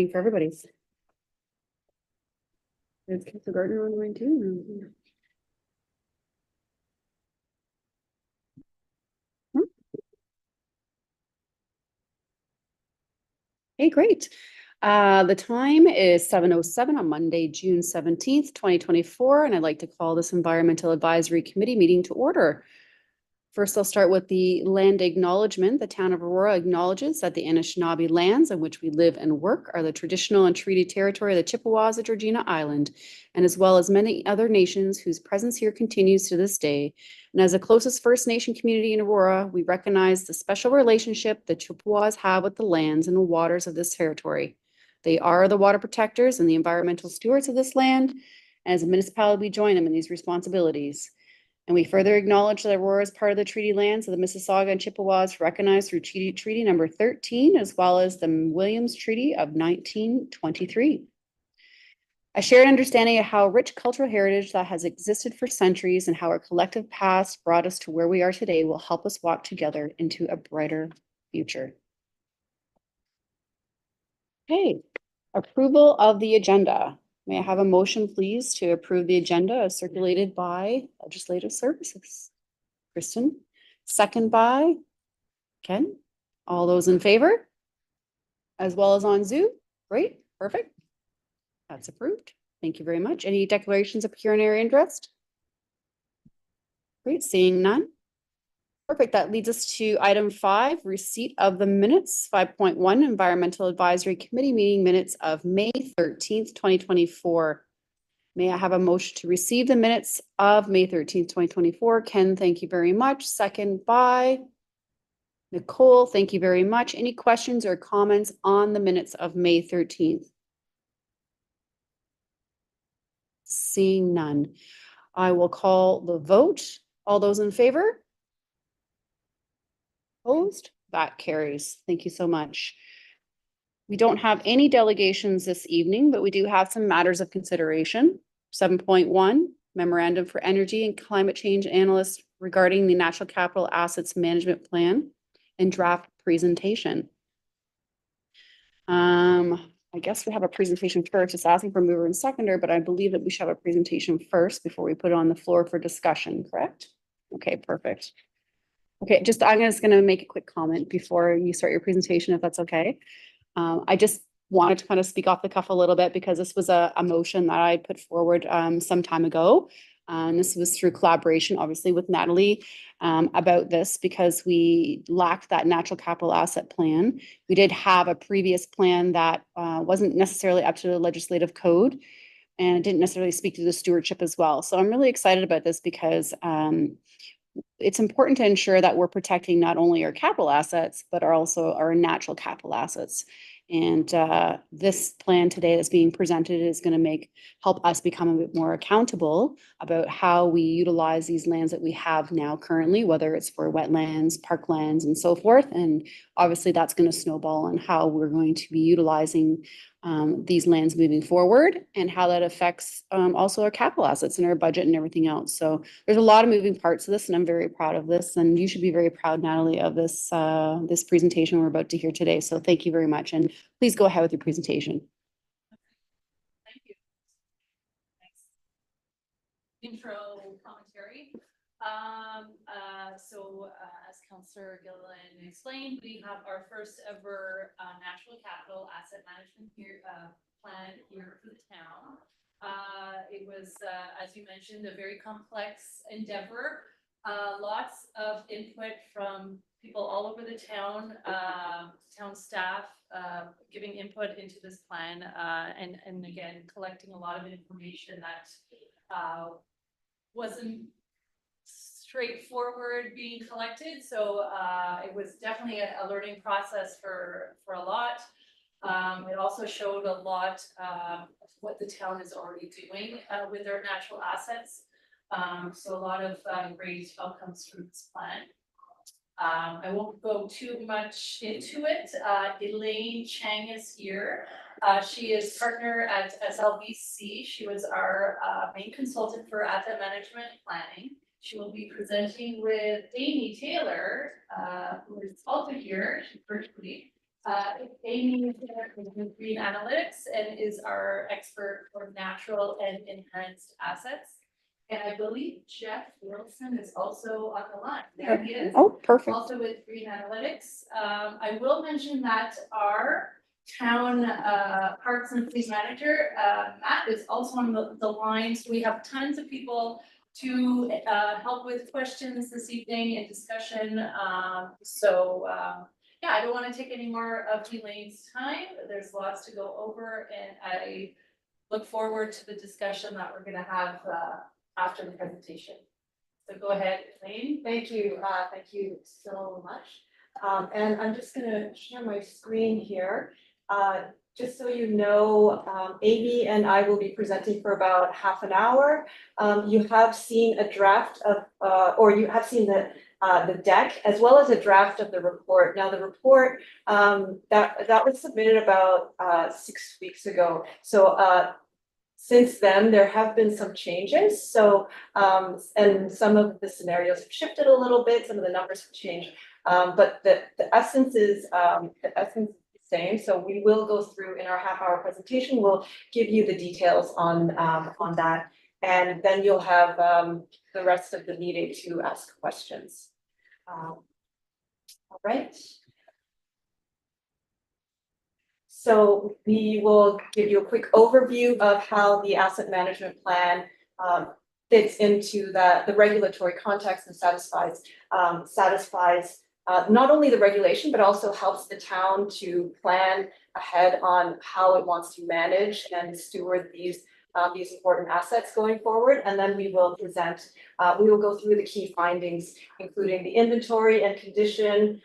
For everybody's. Is kindergarten online too? Hey, great. The time is 7:07 on Monday, June 17th, 2024, and I'd like to call this Environmental Advisory Committee meeting to order. First, I'll start with the land acknowledgement. The town of Aurora acknowledges that the Anishinaabe lands on which we live and work are the traditional and treaty territory of the Chippewas of Georgina Island, and as well as many other nations whose presence here continues to this day. And as the closest First Nation community in Aurora, we recognize the special relationship the Chippewas have with the lands and the waters of this territory. They are the water protectors and the environmental stewards of this land. And as a municipality, we join them in these responsibilities. And we further acknowledge that Aurora is part of the treaty lands of the Mississauga and Chippewas recognized through Treaty Number 13, as well as the Williams Treaty of 1923. A shared understanding of how rich cultural heritage that has existed for centuries and how our collective past brought us to where we are today will help us walk together into a brighter future. Okay, approval of the agenda. May I have a motion, please, to approve the agenda as circulated by Legislative Services? Kristen, second by Ken. All those in favor? As well as on Zoom? Great, perfect. That's approved. Thank you very much. Any declarations of pecuniary interest? Great, seeing none. Perfect, that leads us to item 5, receipt of the minutes. 5.1, Environmental Advisory Committee meeting minutes of May 13th, 2024. May I have a motion to receive the minutes of May 13th, 2024? Ken, thank you very much. Second by Nicole, thank you very much. Any questions or comments on the minutes of May 13th? Seeing none. I will call the vote. All those in favor? Opposed? That carries. Thank you so much. We don't have any delegations this evening, but we do have some matters of consideration. 7.1, Memorandum for Energy and Climate Change Analysts regarding the Natural Capital Assets Management Plan and draft presentation. I guess we have a presentation first. It's asking for mover and seconder, but I believe that we should have a presentation first before we put it on the floor for discussion, correct? Okay, perfect. Okay, I'm just gonna make a quick comment before you start your presentation, if that's okay. I just wanted to kind of speak off the cuff a little bit because this was a motion that I put forward some time ago. And this was through collaboration, obviously, with Natalie about this because we lacked that natural capital asset plan. We did have a previous plan that wasn't necessarily up to the legislative code and it didn't necessarily speak to the stewardship as well. So I'm really excited about this because it's important to ensure that we're protecting not only our capital assets, but also our natural capital assets. And this plan today that's being presented is going to help us become a bit more accountable about how we utilize these lands that we have now currently, whether it's for wetlands, parklands, and so forth. And obviously that's going to snowball on how we're going to be utilizing these lands moving forward and how that affects also our capital assets and our budget and everything else. So there's a lot of moving parts to this and I'm very proud of this. And you should be very proud, Natalie, of this this presentation we're about to hear today. So thank you very much. And please go ahead with your presentation. Thank you. Thanks. Intro commentary. As Councillor Gilliland explained, we have our first ever natural capital asset management plan here for the town. It was, as you mentioned, a very complex endeavor. Lots of input from people all over the town, town staff, giving input into this plan, and again, collecting a lot of information that wasn't straightforward being collected. So it was definitely a learning process for a lot. It also showed a lot of what the town is already doing with their natural assets. So a lot of great outcomes from this plan. I won't go too much into it. Elaine Chang is here. She is partner at SLBC. She was our main consultant for asset management planning. She will be presenting with Amy Taylor, who is also here virtually. Amy is here with Green Analytics and is our expert for natural and enhanced assets. And I believe Jeff Wilson is also on the line. There he is. Oh, perfect. Also with Green Analytics. I will mention that our town parks and fleet manager, Matt, is also on the line. So we have tons of people to help with questions this evening and discussion. Yeah, I don't want to take any more of Elaine's time. There's lots to go over, and I look forward to the discussion that we're going to have after the presentation. So go ahead, Elaine. Thank you so much. And I'm just gonna share my screen here. Just so you know, Amy and I will be presenting for about half an hour. You have seen a draft of, or you have seen the deck as well as a draft of the report. Now the report that was submitted about 6 weeks ago. So since then, there have been some changes. So, and some of the scenarios have shifted a little bit, some of the numbers have changed. But the essence is the same. So we will go through in our half-hour presentation, we'll give you the details on that. And then you'll have the rest of the meeting to ask questions. All right. So we will give you a quick overview of how the asset management plan fits into the regulatory context and satisfies not only the regulation, but also helps the town to plan ahead on how it wants to manage and steward these important assets going forward. And then we will we will go through the key findings, including the inventory and condition,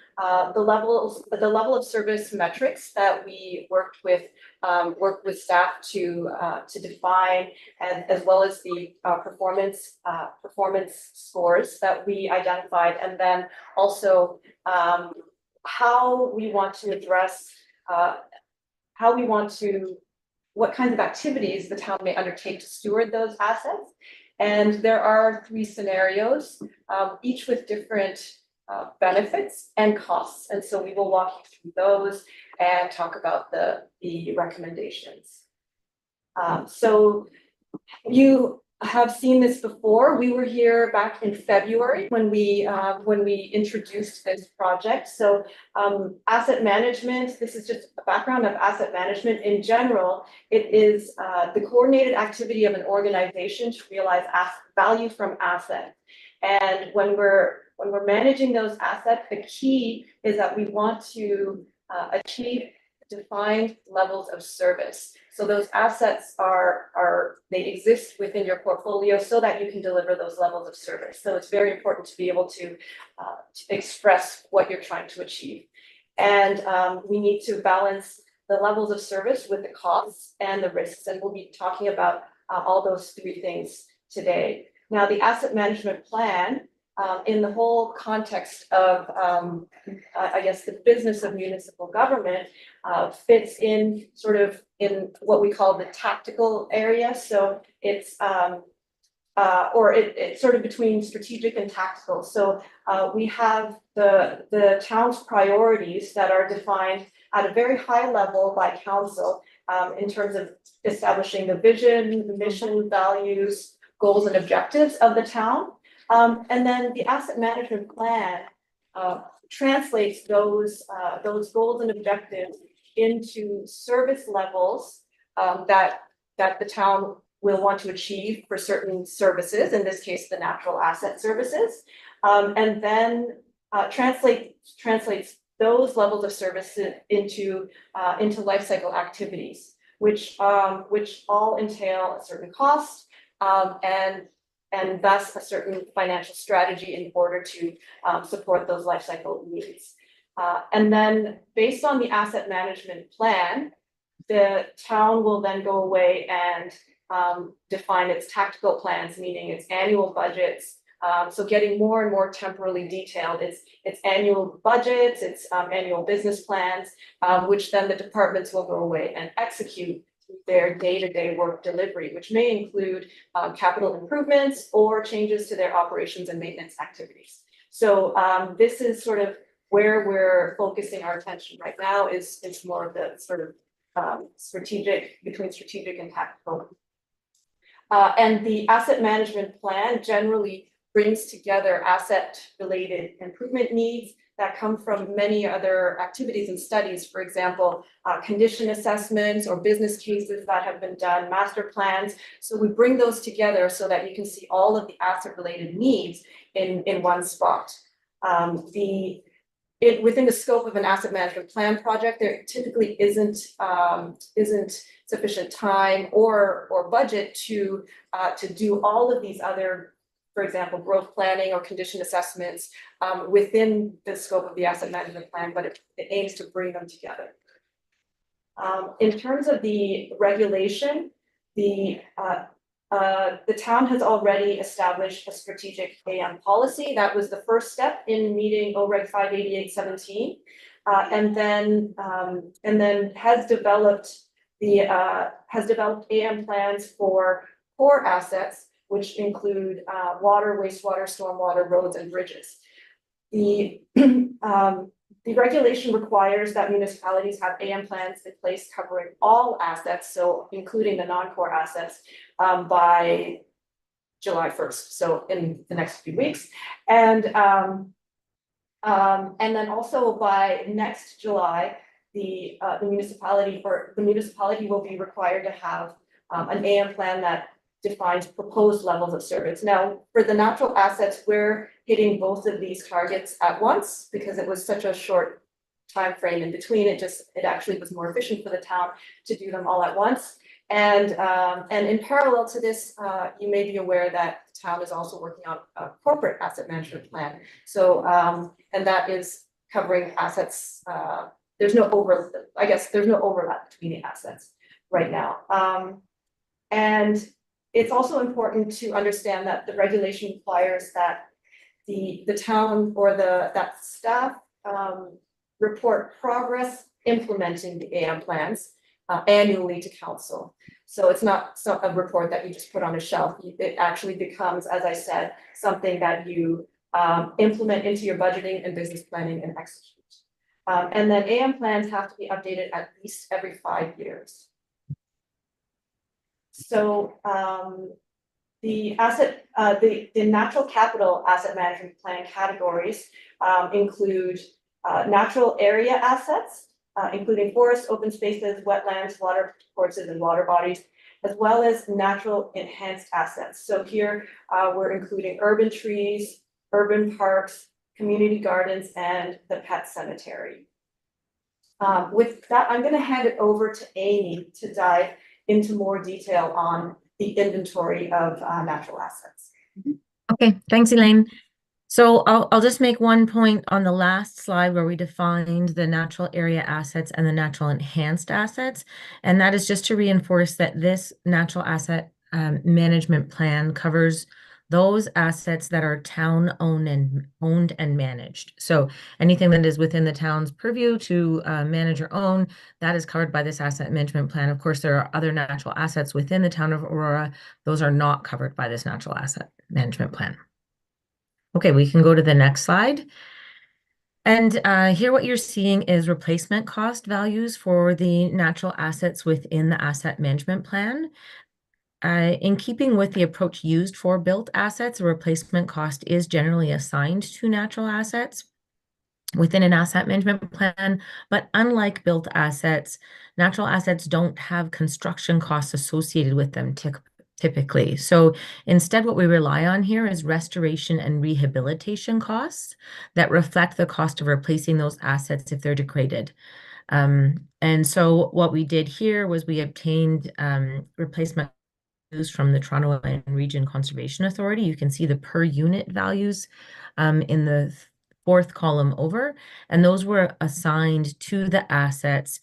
the level of service metrics that we worked with staff to define, and as well as the performance scores that we identified, and then also how we want to address what kinds of activities the town may undertake to steward those assets. And there are 3 scenarios, each with different benefits and costs. And so we will walk you through those and talk about the recommendations. So you have seen this before. We were here back in February when we introduced this project. So asset management, this is just a background of asset management in general. It is the coordinated activity of an organization to realize value from assets. And when we're managing those assets, the key is that we want to achieve defined levels of service. So those assets they exist within your portfolio so that you can deliver those levels of service. So it's very important to be able to express what you're trying to achieve. And we need to balance the levels of service with the costs and the risks. And we'll be talking about all those 3 things today. Now, the asset management plan, in the whole context of, I guess, the business of municipal government, fits in sort of in what we call the tactical area. So it's it's sort of between strategic and tactical. So we have the town's priorities that are defined at a very high level by council in terms of establishing the vision, the mission, values, goals, and objectives of the town. And then the asset management plan translates those goals and objectives into service levels that the town will want to achieve for certain services, in this case, the natural asset services, and then translates those levels of services into life cycle activities, which all entail a certain cost and thus a certain financial strategy in order to support those life cycle needs. And then based on the asset management plan, the town will then go away and define its tactical plans, meaning its annual budgets. So getting more and more temporally detailed, its annual budgets, its annual business plans, which then the departments will go away and execute their day-to-day work delivery, which may include capital improvements or changes to their operations and maintenance activities. So this is sort of where we're focusing our attention right now is more of the sort of strategic, between strategic and tactical. And the asset management plan generally brings together asset-related improvement needs that come from many other activities and studies. For example, condition assessments or business cases that have been done, master plans. So we bring those together so that you can see all of the asset-related needs in one spot. Within the scope of an asset management plan project, there typically isn't sufficient time or budget to do all of these other, for example, growth planning or condition assessments within the scope of the asset management plan, but it aims to bring them together. In terms of the regulation, the town has already established a strategic AM policy. That was the first step in meeting OREG 588-17, and then has developed AM plans for core assets, which include water, wastewater, stormwater, roads, and bridges. The regulation requires that municipalities have AM plans in place covering all assets, so including the non-core assets, by July 1st, so in the next few weeks. And then also by next July, the municipality will be required to have an AM plan that defines proposed levels of service. Now, for the natural assets, we're hitting both of these targets at once because it was such a short time frame in between. It actually was more efficient for the town to do them all at once. And in parallel to this, you may be aware that the town is also working on a corporate asset management plan. So, and that is covering assets. There's no overlap between the assets right now. And it's also important to understand that the regulation requires that the town or that staff report progress implementing the AM plans annually to council. So it's not a report that you just put on a shelf. It actually becomes, as I said, something that you implement into your budgeting and business planning and execute. And then AM plans have to be updated at least every 5 years. So the natural capital asset management plan categories include natural area assets, including forests, open spaces, wetlands, water courses, and water bodies, as well as natural enhanced assets. So here we're including urban trees, urban parks, community gardens, and the pet cemetery. With that, I'm going to hand it over to Amy to dive into more detail on the inventory of natural assets. Okay, thanks, Elaine. So I'll just make one point on the last slide where we defined the natural area assets and the natural enhanced assets. And that is just to reinforce that this natural asset management plan covers those assets that are town owned and managed. So anything that is within the town's purview to manage or own, that is covered by this asset management plan. Of course, there are other natural assets within the town of Aurora. Those are not covered by this natural asset management plan. Okay, we can go to the next slide. And here what you're seeing is replacement cost values for the natural assets within the asset management plan. In keeping with the approach used for built assets, a replacement cost is generally assigned to natural assets within an asset management plan. But unlike built assets, natural assets don't have construction costs associated with them typically. So instead, what we rely on here is restoration and rehabilitation costs that reflect the cost of replacing those assets if they're degraded. And so what we did here was we obtained replacement from the Toronto and Region Conservation Authority. You can see the per unit values in the fourth column over, and those were assigned to the assets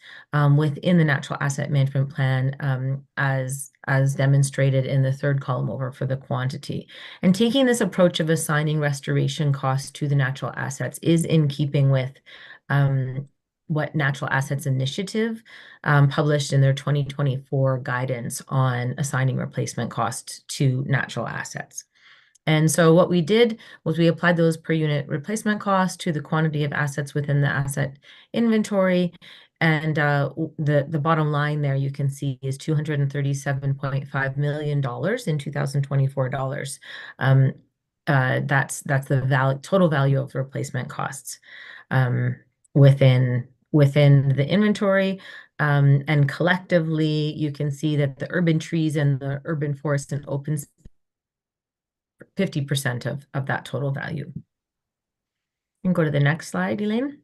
within the natural asset management plan as demonstrated in the third column over for the quantity. And taking this approach of assigning restoration costs to the natural assets is in keeping with what Natural Assets Initiative published in their 2024 guidance on assigning replacement costs to natural assets. And so what we did was we applied those per unit replacement costs to the quantity of assets within the asset inventory. And the bottom line there you can see is $237.5 million in 2024 dollars. That's the total value of replacement costs within the inventory. And collectively, you can see that the urban trees and the urban forest and open 50% of that total value. You can go to the next slide, Elaine.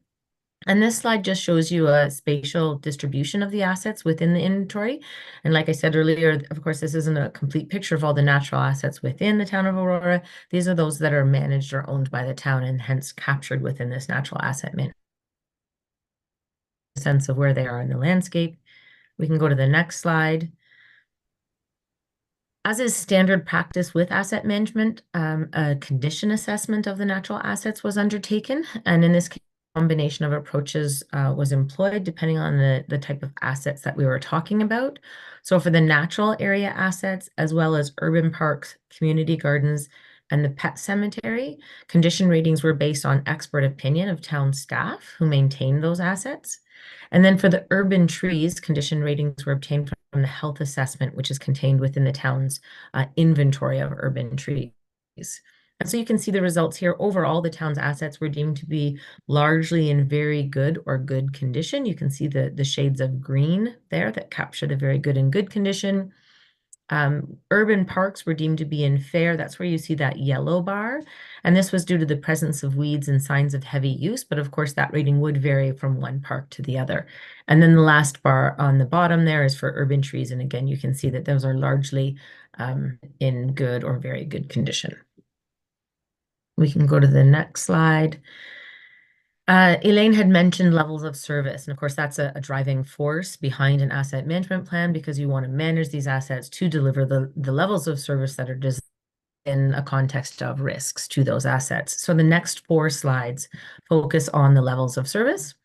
And this slide just shows you a spatial distribution of the assets within the inventory. And like I said earlier, of course, this isn't a complete picture of all the natural assets within the town of Aurora. These are those that are managed or owned by the town and hence captured within this natural asset management sense of where they are in the landscape. We can go to the next slide. As is standard practice with asset management, a condition assessment of the natural assets was undertaken. And in this case, a combination of approaches was employed depending on the type of assets that we were talking about. So for the natural area assets, as well as urban parks, community gardens, and the pet cemetery, condition ratings were based on expert opinion of town staff who maintained those assets. And then for the urban trees, condition ratings were obtained from the health assessment, which is contained within the town's inventory of urban trees. And so you can see the results here. Overall, the town's assets were deemed to be largely in very good or good condition. You can see the shades of green there that capture the very good and good condition. Urban parks were deemed to be in fair. That's where you see that yellow bar. And this was due to the presence of weeds and signs of heavy use. But of course, that rating would vary from one park to the other. And then the last bar on the bottom there is for urban trees. And again, you can see that those are largely in good or very good condition. We can go to the next slide. Elaine had mentioned levels of service. And of course, that's a driving force behind an asset management plan because you want to manage these assets to deliver the levels of service that are in a context of risks to those assets. So the next 4 slides focus on the levels of service.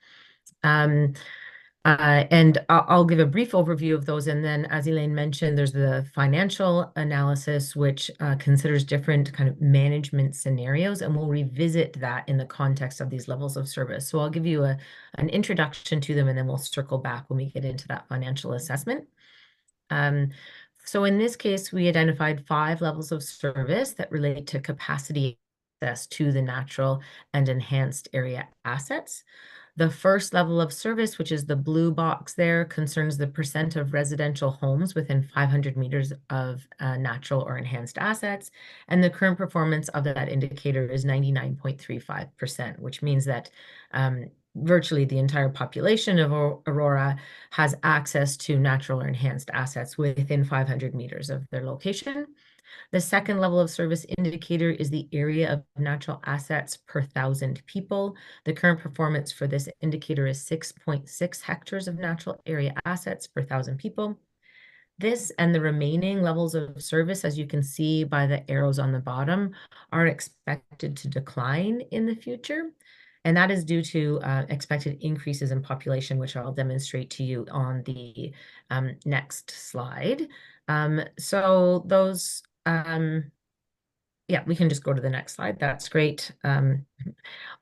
And I'll give a brief overview of those. And then, as Elaine mentioned, there's the financial analysis, which considers different kind of management scenarios. And we'll revisit that in the context of these levels of service. So I'll give you an introduction to them, and then we'll circle back when we get into that financial assessment. So in this case, we identified 5 levels of service that relate to capacity access to the natural and enhanced area assets. The first level of service, which is the blue box there, concerns the percent of residential homes within 500 meters of natural or enhanced assets. And the current performance of that indicator is 99.35%, which means that virtually the entire population of Aurora has access to natural or enhanced assets within 500 meters of their location. The second level of service indicator is the area of natural assets per 1,000 people. The current performance for this indicator is 6.6 hectares of natural area assets per 1,000 people. This and the remaining levels of service, as you can see by the arrows on the bottom, are expected to decline in the future. And that is due to expected increases in population, which I'll demonstrate to you on the next slide. So those yeah, we can just go to the next slide. That's great.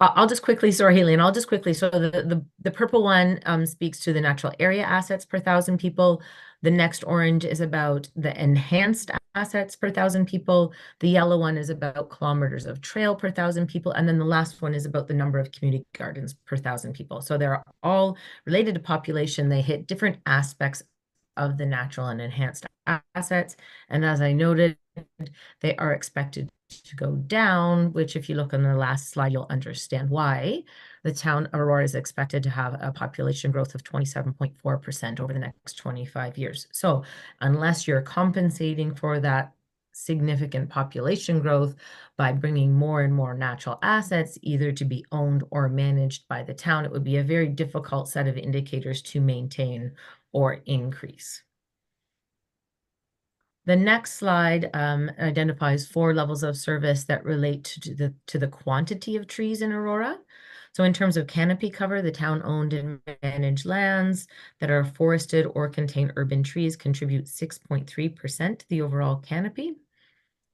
I'll just quickly, sorry, Helene, I'll just quickly, so the purple one speaks to the natural area assets per 1,000 people. The next orange is about the enhanced assets per 1,000 people. The yellow one is about kilometers of trail per 1,000 people. And then the last one is about the number of community gardens per 1,000 people. So they're all related to population. They hit different aspects of the natural and enhanced assets. And as I noted, they are expected to go down, which if you look on the last slide, you'll understand why. The town of Aurora is expected to have a population growth of 27.4% over the next 25 years. So unless you're compensating for that significant population growth by bringing more and more natural assets, either to be owned or managed by the town, it would be a very difficult set of indicators to maintain or increase. The next slide identifies 4 levels of service that relate to the quantity of trees in Aurora. So in terms of canopy cover, the town-owned and managed lands that are forested or contain urban trees contribute 6.3% to the overall canopy.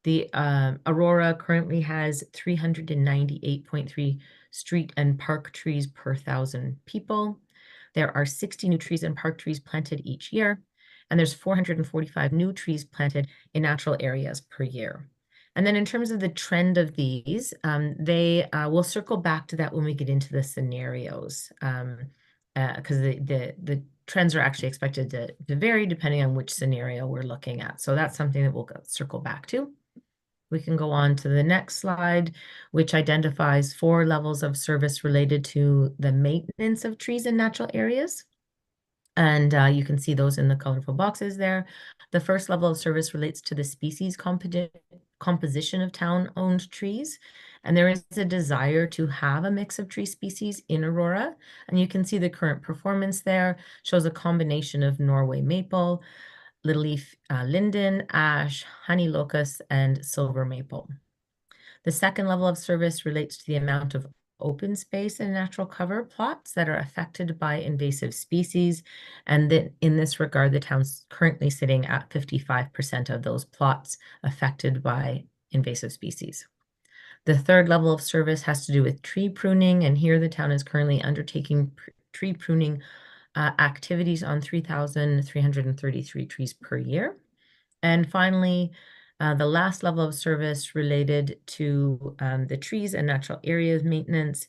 The Aurora currently has 398.3 street and park trees per 1,000 people. There are 60 new trees and park trees planted each year, and there's 445 new trees planted in natural areas per year. And then in terms of the trend of these, we'll circle back to that when we get into the scenarios, because the trends are actually expected to vary depending on which scenario we're looking at. So that's something that we'll circle back to. We can go on to the next slide, which identifies 4 levels of service related to the maintenance of trees in natural areas. And you can see those in the colorful boxes there. The first level of service relates to the species composition of town-owned trees. And there is a desire to have a mix of tree species in Aurora. And you can see the current performance there shows a combination of Norway maple, little leaf linden, ash, honey locust, and silver maple. The second level of service relates to the amount of open space and natural cover plots that are affected by invasive species. And that in this regard, the town's currently sitting at 55% of those plots affected by invasive species. The third level of service has to do with tree pruning, and here the town is currently undertaking tree pruning activities on 3,333 trees per year. And finally, the last level of service related to the trees and natural areas maintenance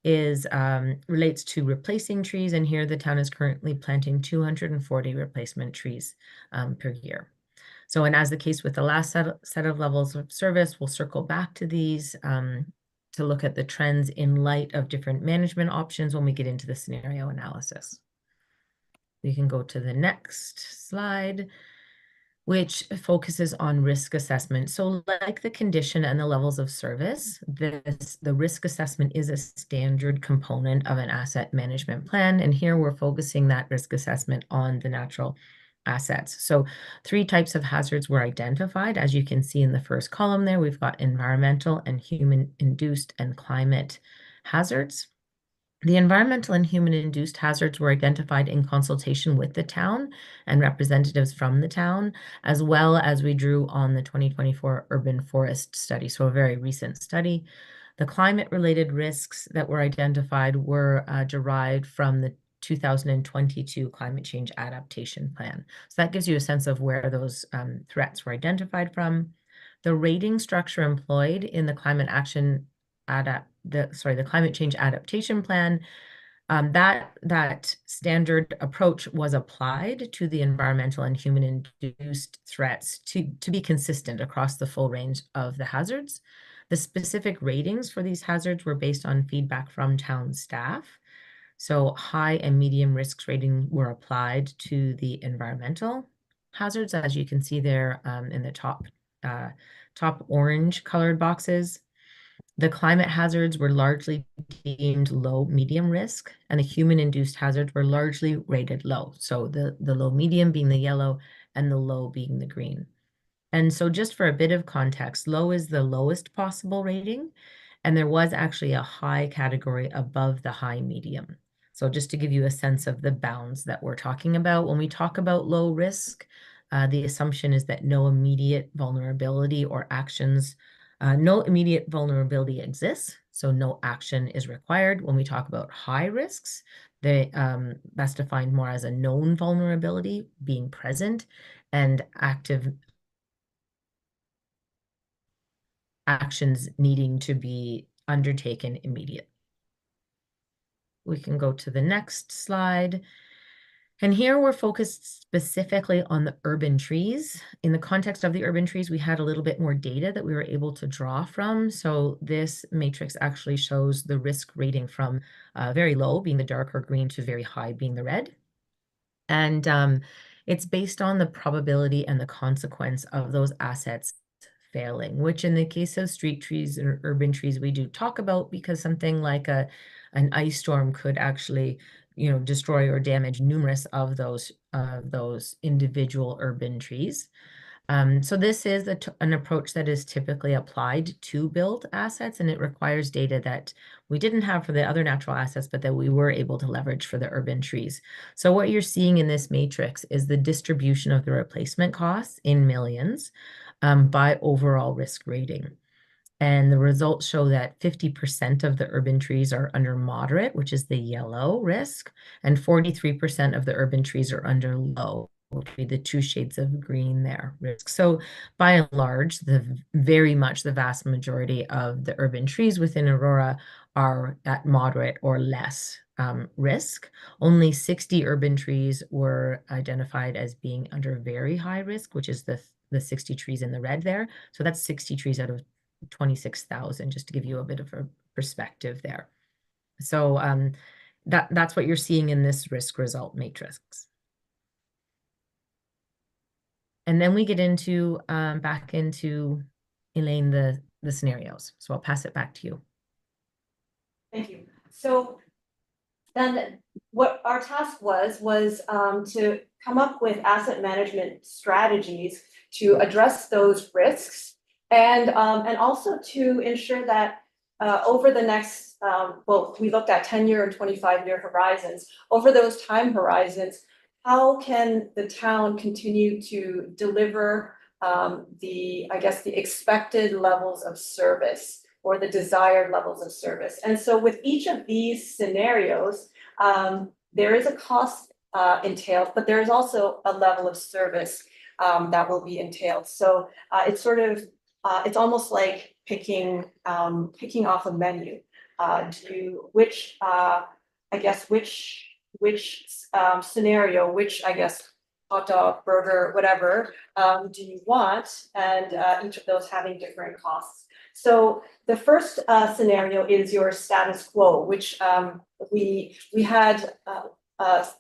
is relates to replacing trees. And here the town is currently planting 240 replacement trees per year. So, and as the case with the last set of levels of service, we'll circle back to these to look at the trends in light of different management options when we get into the scenario analysis. We can go to the next slide, which focuses on risk assessment. So like the condition and the levels of service, the risk assessment is a standard component of an asset management plan. And here we're focusing that risk assessment on the natural assets. So 3 types of hazards were identified. As you can see in the first column there, we've got environmental and human-induced and climate hazards. The environmental and human-induced hazards were identified in consultation with the town and representatives from the town, as well as we drew on the 2024 urban forest study, so a very recent study. The climate-related risks that were identified were derived from the 2022 Climate Change Adaptation Plan. So that gives you a sense of where those threats were identified from. The rating structure employed in the Climate Change Adaptation Plan, that standard approach was applied to the environmental and human-induced threats to be consistent across the full range of the hazards. The specific ratings for these hazards were based on feedback from town staff. So high and medium risks rating were applied to the environmental hazards, as you can see there in the top orange colored boxes. The climate hazards were largely deemed low, medium risk, and the human-induced hazards were largely rated low. So the low, medium being the yellow and the low being the green. And so just for a bit of context, low is the lowest possible rating, and there was actually a high category above the high medium. So just to give you a sense of the bounds that we're talking about, when we talk about low risk, the assumption is that no immediate vulnerability or actions no immediate vulnerability exists, so no action is required. When we talk about high risks, that's defined more as a known vulnerability being present and active actions needing to be undertaken immediately. We can go to the next slide. And here we're focused specifically on the urban trees. In the context of the urban trees, we had a little bit more data that we were able to draw from. So this matrix actually shows the risk rating from very low, being the darker green, to very high, being the red. And it's based on the probability and the consequence of those assets failing, which in the case of street trees and urban trees, we do talk about, because something like an ice storm could actually destroy or damage numerous of those individual urban trees. So this is an approach that is typically applied to build assets, and it requires data that we didn't have for the other natural assets, but that we were able to leverage for the urban trees. So what you're seeing in this matrix is the distribution of the replacement costs in millions by overall risk rating. And the results show that 50% of the urban trees are under moderate, which is the yellow risk, and 43% of the urban trees are under low, which would be the 2 shades of green there risk. So by and large, very much the vast majority of the urban trees within Aurora are at moderate or less risk. Only 60 urban trees were identified as being under very high risk, which is the 60 trees in the red there. So that's 60 trees out of 26,000, just to give you a bit of a perspective there. So that's what you're seeing in this risk result matrix. And then we get into back into, Elaine, the scenarios. So I'll pass it back to you. Thank you. So then what our task was to come up with asset management strategies to address those risks and also to ensure that over the next, well, we looked at 10-year and 25-year horizons. Over those time horizons, how can the town continue to deliver the expected levels of service or the desired levels of service? And so with each of these scenarios, there is a cost entailed, but there is also a level of service that will be entailed. So it's sort of, it's almost like picking off a menu. Which scenario, which hot dog, burger, whatever, do you want? And each of those having different costs. So the first scenario is your status quo, which we had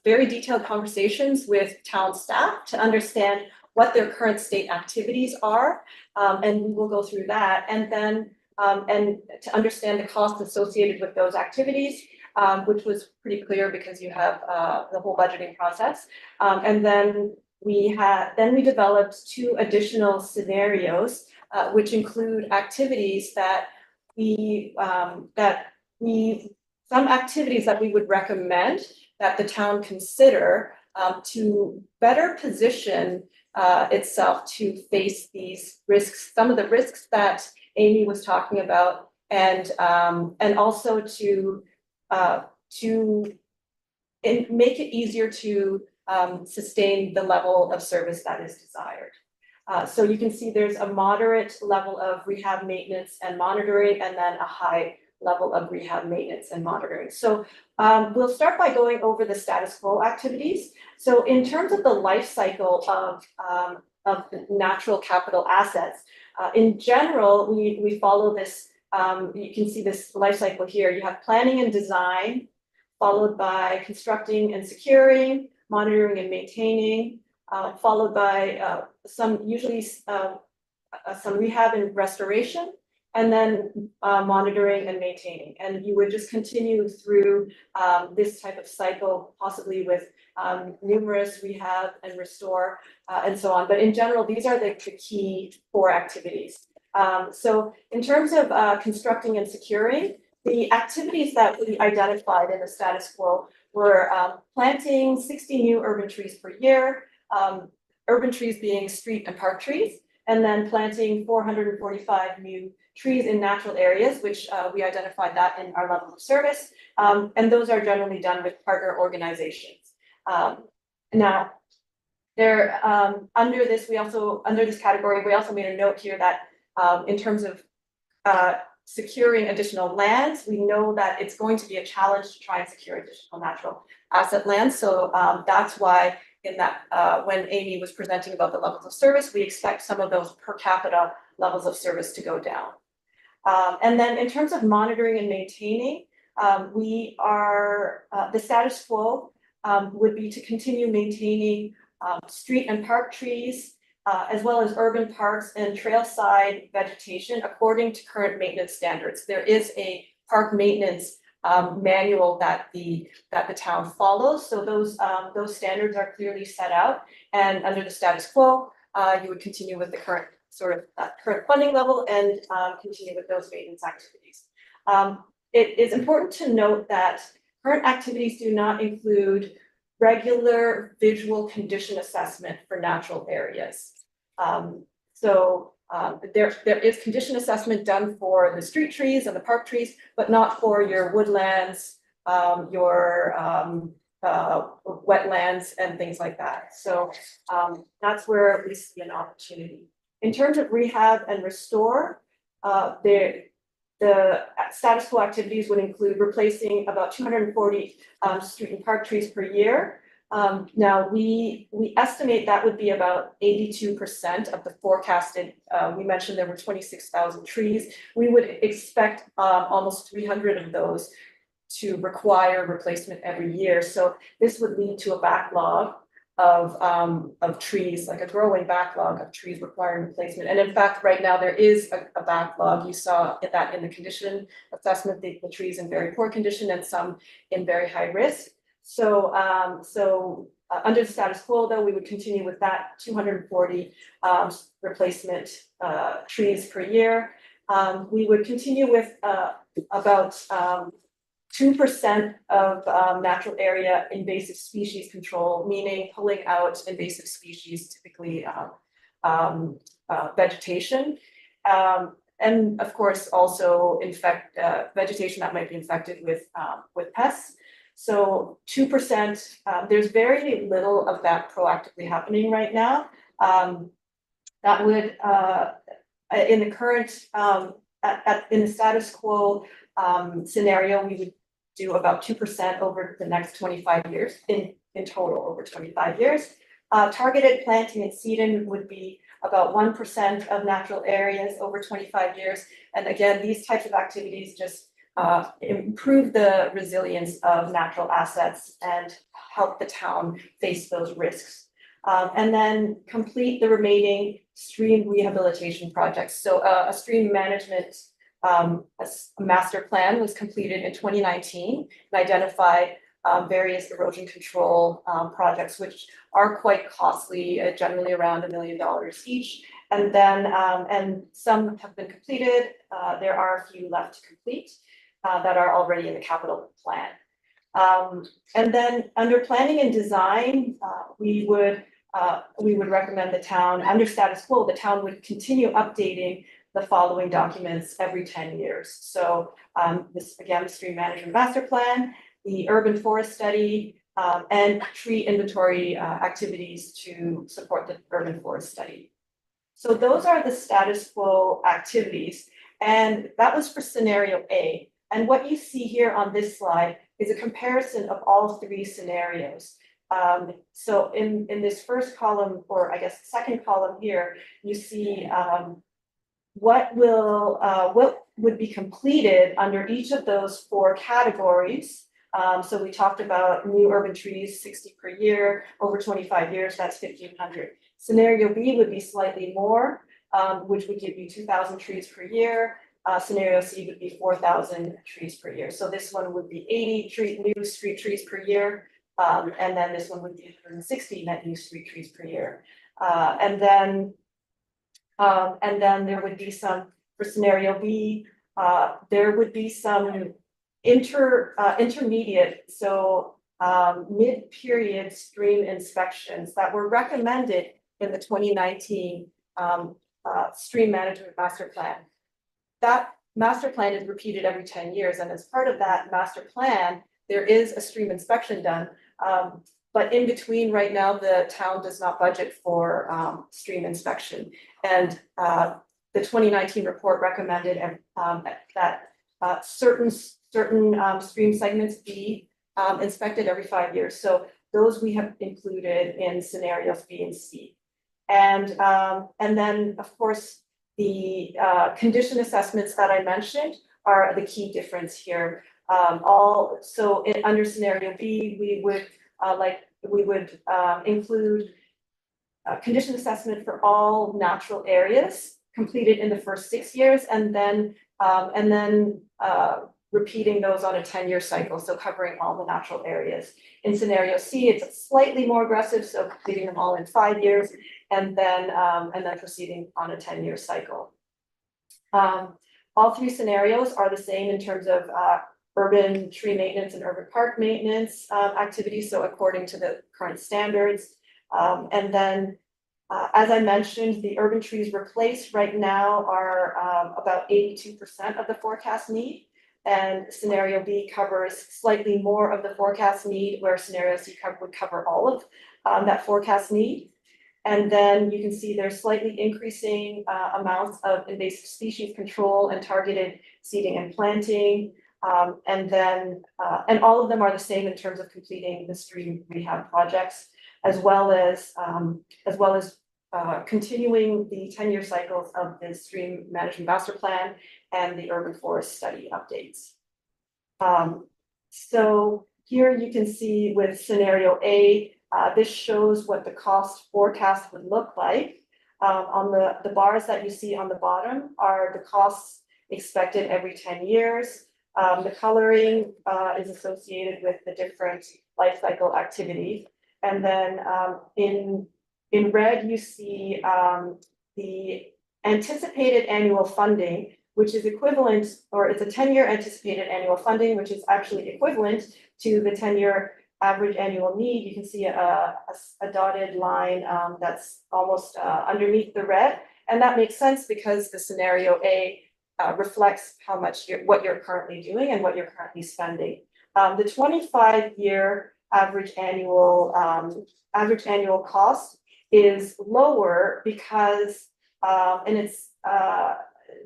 very detailed conversations with town staff to understand what their current state activities are, and we will go through that, and then and to understand the costs associated with those activities, which was pretty clear because you have the whole budgeting process. And then we developed 2 additional scenarios, which include activities that some activities that we would recommend that the town consider to better position itself to face these risks, some of the risks that Amy was talking about, and also to make it easier to sustain the level of service that is desired. So you can see there's a moderate level of rehab maintenance and monitoring, and then a high level of rehab maintenance and monitoring. So we'll start by going over the status quo activities. So in terms of the life cycle of natural capital assets, in general, we follow this. You can see this life cycle here. You have planning and design, followed by constructing and securing, monitoring and maintaining, followed by some rehab and restoration, and then monitoring and maintaining. And you would just continue through this type of cycle, possibly with numerous rehab and restore and so on. But in general, these are the key 4 activities. So in terms of constructing and securing, the activities that we identified in the status quo were planting 60 new urban trees per year, urban trees being street and park trees, and then planting 445 new trees in natural areas, which we identified that in our level of service. And those are generally done with partner organizations. Now, there under this category, we also made a note here that in terms of securing additional lands, we know that it's going to be a challenge to try and secure additional natural asset lands. So that's why in that when Amy was presenting about the levels of service, we expect some of those per capita levels of service to go down. And then in terms of monitoring and maintaining, the status quo would be to continue maintaining street and park trees, as well as urban parks and trailside vegetation according to current maintenance standards. There is a park maintenance manual that the town follows. So those standards are clearly set out, and under the status quo, you would continue with the current current funding level and continue with those maintenance activities. It is important to note that current activities do not include regular visual condition assessment for natural areas. There is condition assessment done for the street trees and the park trees, but not for your woodlands, your wetlands and things like that. So that's where we see an opportunity. In terms of rehab and restore, the status quo activities would include replacing about 240 street and park trees per year. Now we estimate that would be about 82% of the forecasted. We mentioned there were 26,000 trees. We would expect almost 300 of those to require replacement every year. So this would lead to a backlog of trees, like a growing backlog of trees requiring replacement. And in fact, right now there is a backlog. You saw that in the condition assessment, the trees in very poor condition and some in very high risk. So under the status quo, though, we would continue with that 240 replacement trees per year. We would continue with about 2% of natural area invasive species control, meaning pulling out invasive species, typically vegetation. And of course, also infect vegetation that might be infected with pests. So 2%, there's very little of that proactively happening right now. That would, in the current, in the status quo scenario, we would do about 2% over the next 25 years, in total over 25 years. Targeted planting and seeding would be about 1% of natural areas over 25 years. And again, these types of activities just improve the resilience of natural assets and help the town face those risks. And then complete the remaining stream rehabilitation projects. So a stream management a master plan was completed in 2019 and identified various erosion control projects, which are quite costly, generally around $1 million each. And then, and some have been completed. There are a few left to complete that are already in the capital plan. And then under planning and design, we would recommend the town, under status quo, the town would continue updating the following documents every 10 years. So this, again, the stream management master plan, the urban forest study, and tree inventory activities to support the urban forest study. So those are the status quo activities. And that was for scenario A. And what you see here on this slide is a comparison of all three scenarios. So in this first column, or I guess second column here, you see what would be completed under each of those four categories. So we talked about new urban trees, 60 per year, over 25 years, that's 1,500. Scenario B would be slightly more, which would give you 2,000 trees per year. Scenario C would be 4,000 trees per year. So this one would be 80 new street trees per year. And then this one would be 160 net new street trees per year. And then there would be some, for scenario B, there would be some intermediate, so mid-period stream inspections that were recommended in the 2019 stream management master plan. That master plan is repeated every 10 years, and as part of that master plan, there is a stream inspection done. But in between right now, the town does not budget for stream inspection. And the 2019 report recommended that certain stream segments be inspected every 5 years. So those we have included in scenarios B and C. And then, of course, the condition assessments that I mentioned are the key difference here. Under scenario B, we would include condition assessment for all natural areas completed in the first 6 years, and then repeating those on a 10-year cycle, so covering all the natural areas. In scenario C, it's slightly more aggressive, so completing them all in 5 years. and then proceeding on a 10-year cycle. All three scenarios are the same in terms of urban tree maintenance and urban park maintenance activities, so according to the current standards. And then, as I mentioned, the urban trees replaced right now are about 82% of the forecast need. And scenario B covers slightly more of the forecast need, where scenario C would cover all of that forecast need. And then you can see there's slightly increasing amounts of invasive species control and targeted seeding and planting. And all of them are the same in terms of completing the stream rehab projects, as well as continuing the 10-year cycles of the stream management master plan and the urban forest study updates. So here you can see with scenario A, this shows what the cost forecast would look like. On the bars that you see on the bottom are the costs expected every 10 years. The coloring is associated with the different life cycle activities. And then in red, you see the anticipated annual funding, which is equivalent, or it's a 10-year anticipated annual funding, which is actually equivalent to the 10-year average annual need. You can see a dotted line that's almost underneath the red. And that makes sense because the scenario A reflects how much what you're currently doing and what you're currently spending. The 25-year average annual cost is lower because, and it's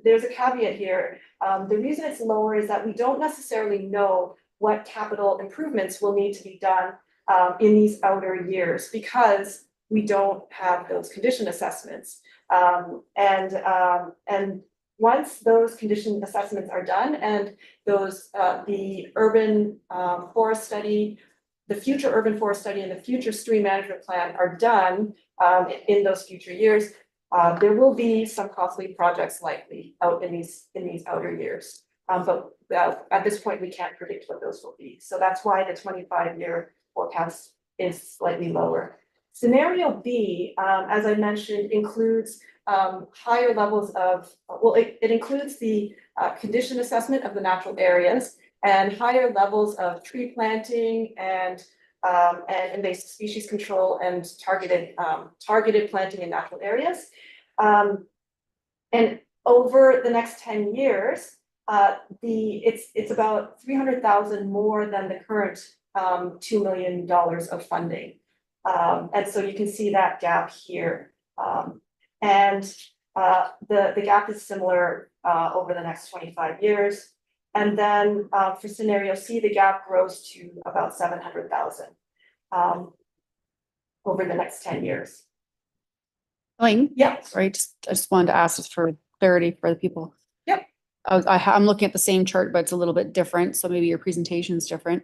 there's a caveat here. The reason it's lower is that we don't necessarily know what capital improvements will need to be done in these outer years because we don't have those condition assessments. And once those condition assessments are done and those the urban forest study, the future urban forest study and the future stream management plan are done in those future years, there will be some costly projects likely out in these outer years. But at this point, we can't predict what those will be. So that's why the 25-year forecast is slightly lower. Scenario B, as I mentioned, includes higher levels of, well, it includes the condition assessment of the natural areas and higher levels of tree planting and invasive species control and targeted planting in natural areas. And over the next 10 years, it's about 300,000 more than the current $2 million of funding. And so you can see that gap here. And the gap is similar over the next 25 years. And then for scenario C, the gap grows to about 700,000 over the next 10 years. Elaine? Yeah. Sorry, I just wanted to ask this for clarity for the people. Yep. I'm looking at the same chart, but it's a little bit different. So maybe your presentation is different.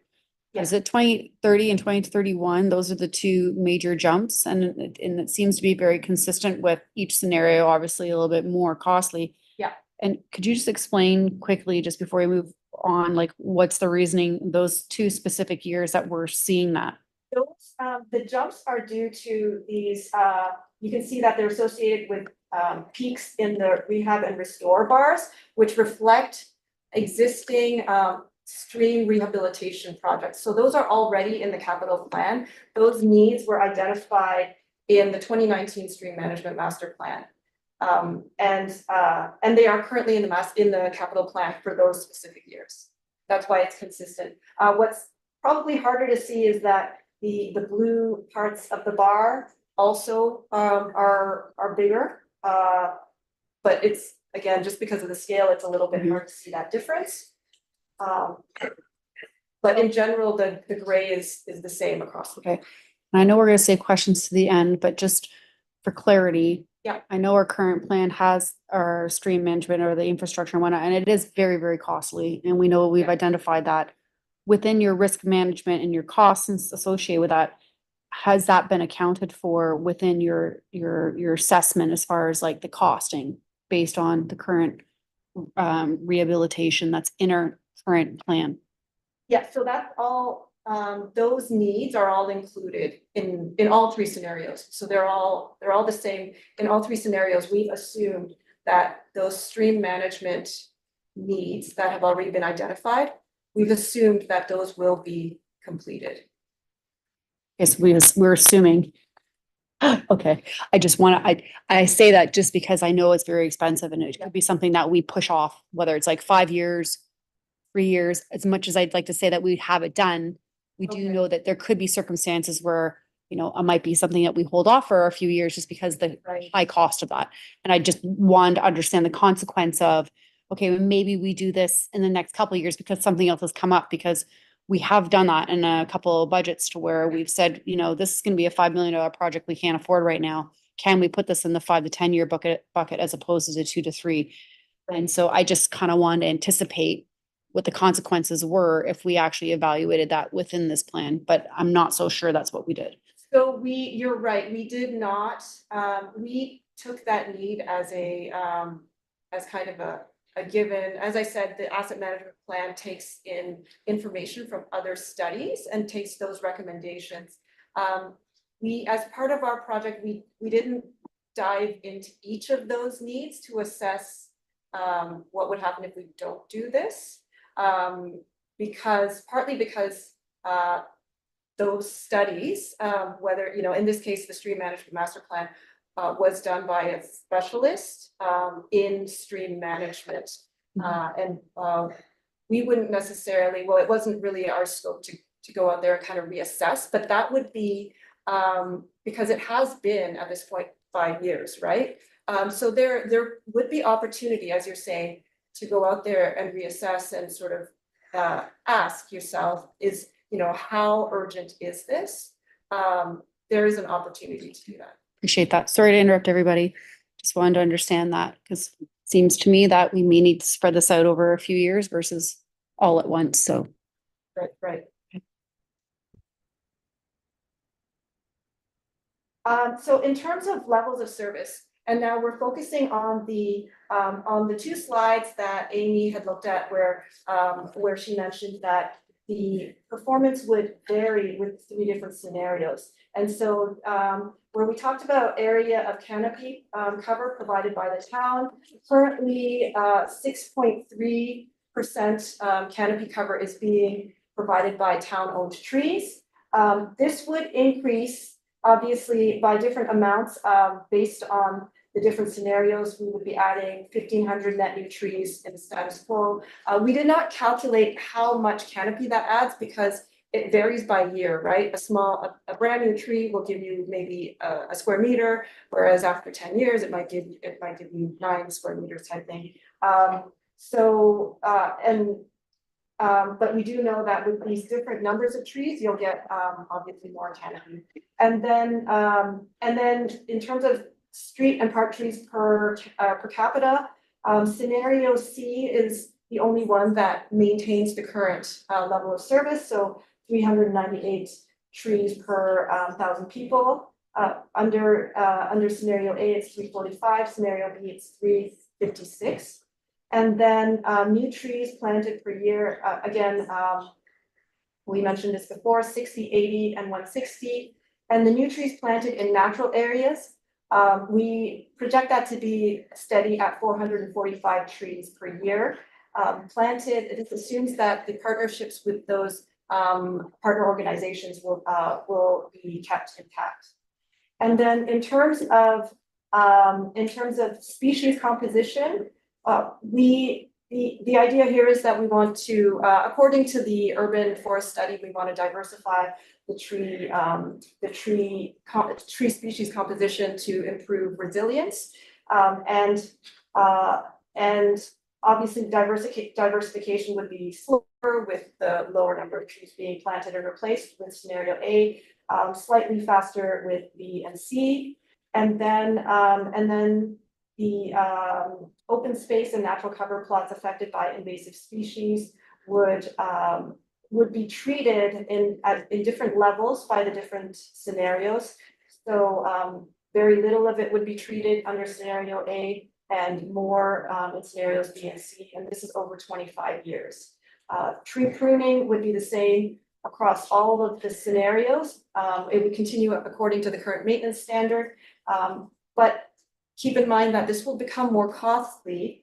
Yeah. Is it 2030 and 2031? Those are the two major jumps. And it seems to be very consistent with each scenario, obviously a little bit more costly. Yeah. And could you just explain quickly, just before we move on, like what's the reasoning, those two specific years that we're seeing that? Those, the jumps are due to these, you can see that they're associated with peaks in the rehab and restore bars, which reflect existing stream rehabilitation projects. So those are already in the capital plan. Those needs were identified in the 2019 Stream Management Master Plan. And they are currently in the capital plan for those specific years. That's why it's consistent. What's probably harder to see is that the blue parts of the bar also are bigger. But it's, again, just because of the scale, it's a little bit hard to see that difference. But in general, the gray is the same across the board. Okay. And I know we're going to save questions to the end, but just for clarity. Yeah. I know our current plan has our stream management or the infrastructure and whatnot, and it is very, very costly. And we know we've identified that within your risk management and your costs associated with that. Has that been accounted for within your assessment as far as like the costing based on the current rehabilitation that's in our current plan? Yeah, so that's all those needs are all included in all three scenarios. So they're all the same. In all three scenarios, we've assumed that those stream management needs that have already been identified, we've assumed that those will be completed. Yes, we're assuming. Okay, I just want to, I say that just because I know it's very expensive and it could be something that we push off, whether it's like 5 years, 3 years, as much as I'd like to say that we have it done. We do Okay. know that there could be circumstances where, you know, it might be something that we hold off for a few years just because the Right. high cost of that. And I just want to understand the consequence of, okay, well, maybe we do this in the next couple of years because something else has come up, because we have done that in a couple of budgets to where we've said, you know, this is going to be a $5 million project we can't afford right now. Can we put this in the 5 to 10 year bucket as opposed to the 2 to 3? And so I just kind of wanted to anticipate what the consequences were if we actually evaluated that within this plan, but I'm not so sure that's what we did. So you're right, we did not, we took that need as as kind of a given. As I said, the asset management plan takes in information from other studies and takes those recommendations. As part of our project, we didn't dive into each of those needs to assess what would happen if we don't do this. Partly because those studies, whether, you know, in this case, the stream management master plan was done by a specialist in stream management. And we wouldn't necessarily, well, it wasn't really our scope to go out there and kind of reassess, but that would be because it has been at this point 5 years, right? So there would be opportunity, as you're saying, to go out there and reassess and sort of ask yourself, you know, how urgent is this? There is an opportunity to do that. Appreciate that. Sorry to interrupt everybody. Just wanted to understand that because it seems to me that we may need to spread this out over a few years versus all at once. So Right. So in terms of levels of service, and now we're focusing on the 2 slides that Amy had looked at where she mentioned that the performance would vary with 3 different scenarios. And so where we talked about area of canopy cover provided by the town, currently 6.3% canopy cover is being provided by town-owned trees. This would increase obviously by different amounts based on the different scenarios. We would be adding 1,500 net new trees in the status quo. We did not calculate how much canopy that adds because it varies by year, right? A brand new tree will give you maybe a square meter, whereas after 10 years, it might give you 9 square meters type thing. But we do know that with these different numbers of trees, you'll get obviously more canopy. And then in terms of street and park trees per capita, scenario C is the only one that maintains the current level of service. So 398 trees per 1,000 people. Under scenario A, it's 345. Scenario B, it's 356. And then new trees planted per year, again, we mentioned this before, 60, 80, and 160. And the new trees planted in natural areas, we project that to be steady at 445 trees per year. Planted, it assumes that the partnerships with those partner organizations will be kept intact. And then in terms of species composition, the idea here is that we want to, according to the urban forest study, we want to diversify the tree species composition to improve resilience, and obviously diversification would be slower with the lower number of trees being planted and replaced with scenario A, slightly faster with B and C, and then the open space and natural cover plots affected by invasive species would be treated in different levels by the different scenarios. So very little of it would be treated under scenario A and more in scenarios B and C, and this is over 25 years. Tree pruning would be the same across all of the scenarios. It would continue according to the current maintenance standard. But keep in mind that this will become more costly.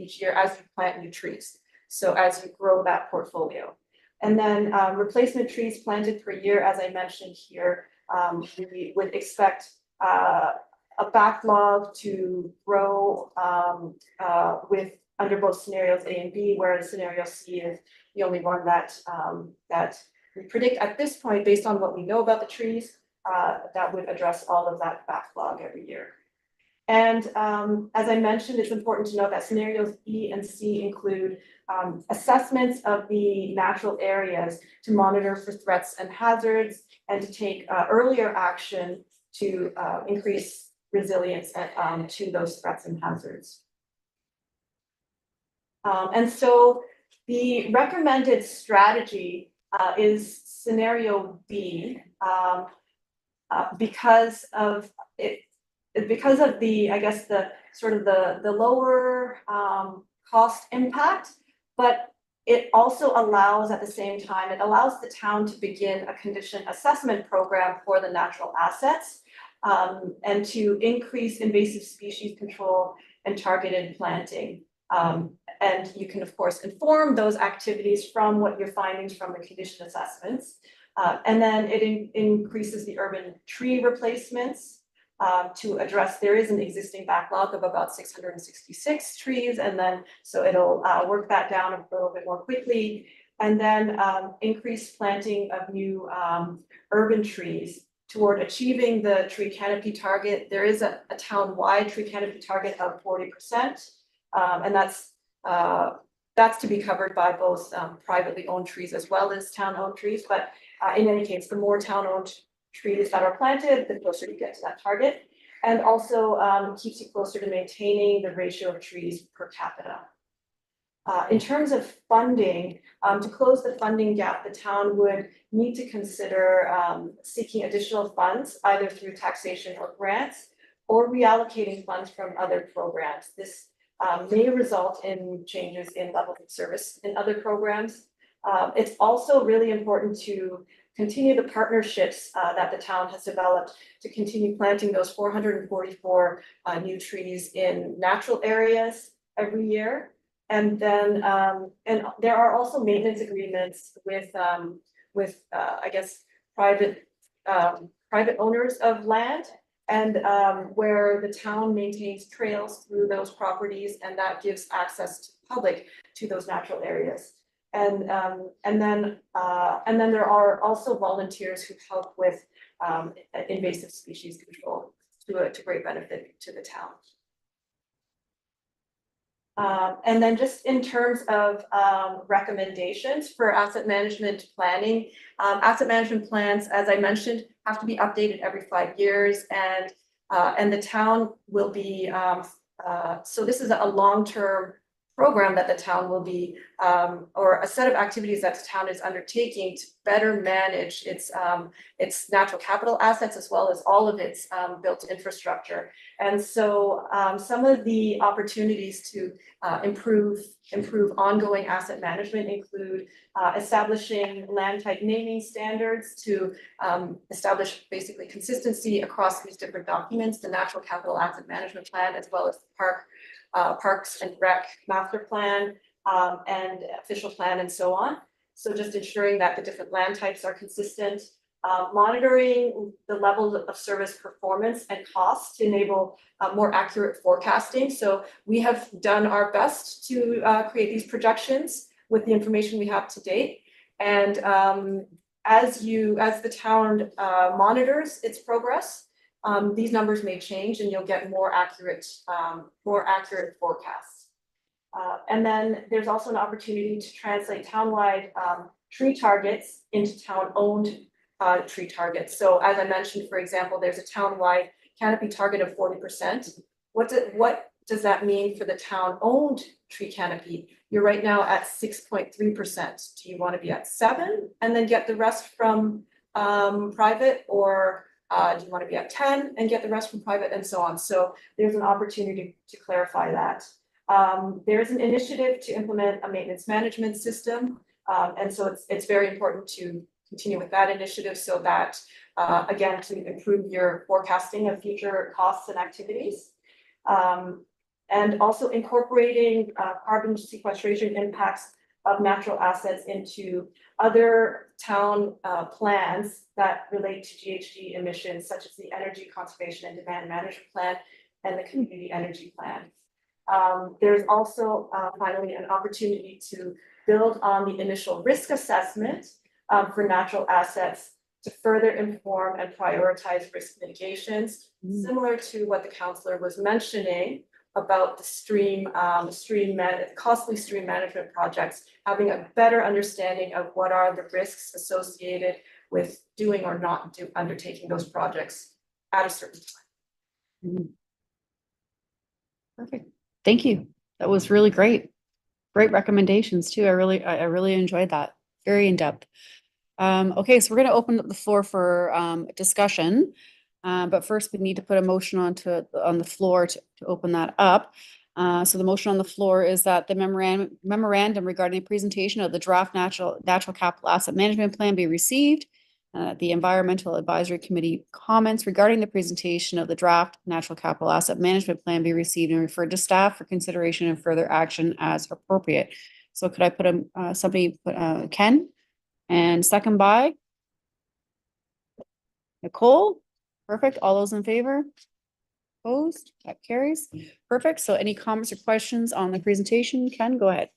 Each year as you plant new trees. So as you grow that portfolio. And then replacement trees planted per year, as I mentioned here, we would expect a backlog to grow with under both scenarios A and B, whereas scenario C is the only one that we predict at this point, based on what we know about the trees, that would address all of that backlog every year. And as I mentioned, it's important to note that scenarios B and C include assessments of the natural areas to monitor for threats and hazards and to take earlier action to increase resilience to those threats and hazards. And so the recommended strategy is scenario B because of it. Because of the, I guess, the sort of the lower cost impact, but it also allows at the same time, it allows the town to begin a condition assessment program for the natural assets and to increase invasive species control and targeted planting. And you can, of course, inform those activities from what your findings from the condition assessments. And then it increases the urban tree replacements to address, there is an existing backlog of about 666 trees, and then so it'll work that down a little bit more quickly, and then increase planting of new urban trees toward achieving the tree canopy target. There is a town-wide tree canopy target of 40%, and that's to be covered by both privately owned trees as well as town-owned trees. But in any case, the more town-owned trees that are planted, the closer you get to that target, and also keeps you closer to maintaining the ratio of trees per capita. In terms of funding, to close the funding gap, the town would need to consider seeking additional funds, either through taxation or grants, or reallocating funds from other programs. This may result in changes in levels of service in other programs. It's also really important to continue the partnerships that the town has developed to continue planting those 444 new trees in natural areas every year. And then, and there are also maintenance agreements with I guess, private owners of land, and where the town maintains trails through those properties, and that gives access to the public to those natural areas. And then there are also volunteers who help with invasive species control to great benefit to the town. And then just in terms of recommendations for asset management planning, asset management plans, as I mentioned, have to be updated every 5 years, and the town will be so this is a long-term program that the town will be, or a set of activities that the town is undertaking to better manage its natural capital assets as well as all of its built infrastructure. And so some of the opportunities to improve ongoing asset management include establishing land type naming standards to establish basically consistency across these different documents, the natural capital asset management plan, as well as the Parks and Rec master plan and official plan and so on. So just ensuring that the different land types are consistent, monitoring the level of service performance and costs to enable more accurate forecasting. So we have done our best to create these projections with the information we have to date. And as the town monitors its progress, these numbers may change and you'll get more accurate forecasts. And then there's also an opportunity to translate townwide tree targets into town-owned tree targets. So as I mentioned, for example, there's a town-wide canopy target of 40%. What does that mean for the town-owned tree canopy? You're right now at 6.3%. Do you want to be at 7 and then get the rest from private, or do you want to be at 10 and get the rest from private, and so on? So there's an opportunity to clarify that. There's an initiative to implement a maintenance management system And so it's very important to continue with that initiative so that, again, to improve your forecasting of future costs and activities. And also incorporating carbon sequestration impacts of natural assets into other town plans that relate to GHG emissions, such as the Energy Conservation and Demand Management Plan and the Community Energy Plan. There's also finally an opportunity to build on the initial risk assessment for natural assets to further inform and prioritize risk mitigations, similar to what the councillor was mentioning about the costly stream management projects, having a better understanding of what are the risks associated with doing or not undertaking those projects at a certain time. Perfect. Thank you. That was really great. Great recommendations too. I really enjoyed that. Very in-depth. Okay, so we're going to open up the floor for discussion. But first we need to put a motion on the floor to open that up. So the motion on the floor is that the memorandum regarding the presentation of the draft natural capital asset management plan be received. The Environmental Advisory Committee comments regarding the presentation of the draft natural capital asset management plan be received and referred to staff for consideration and further action as appropriate. So could I put Ken, and second by Nicole? Perfect. All those in favor? Opposed? That carries. Perfect. So any comments or questions on the presentation? Ken, go ahead.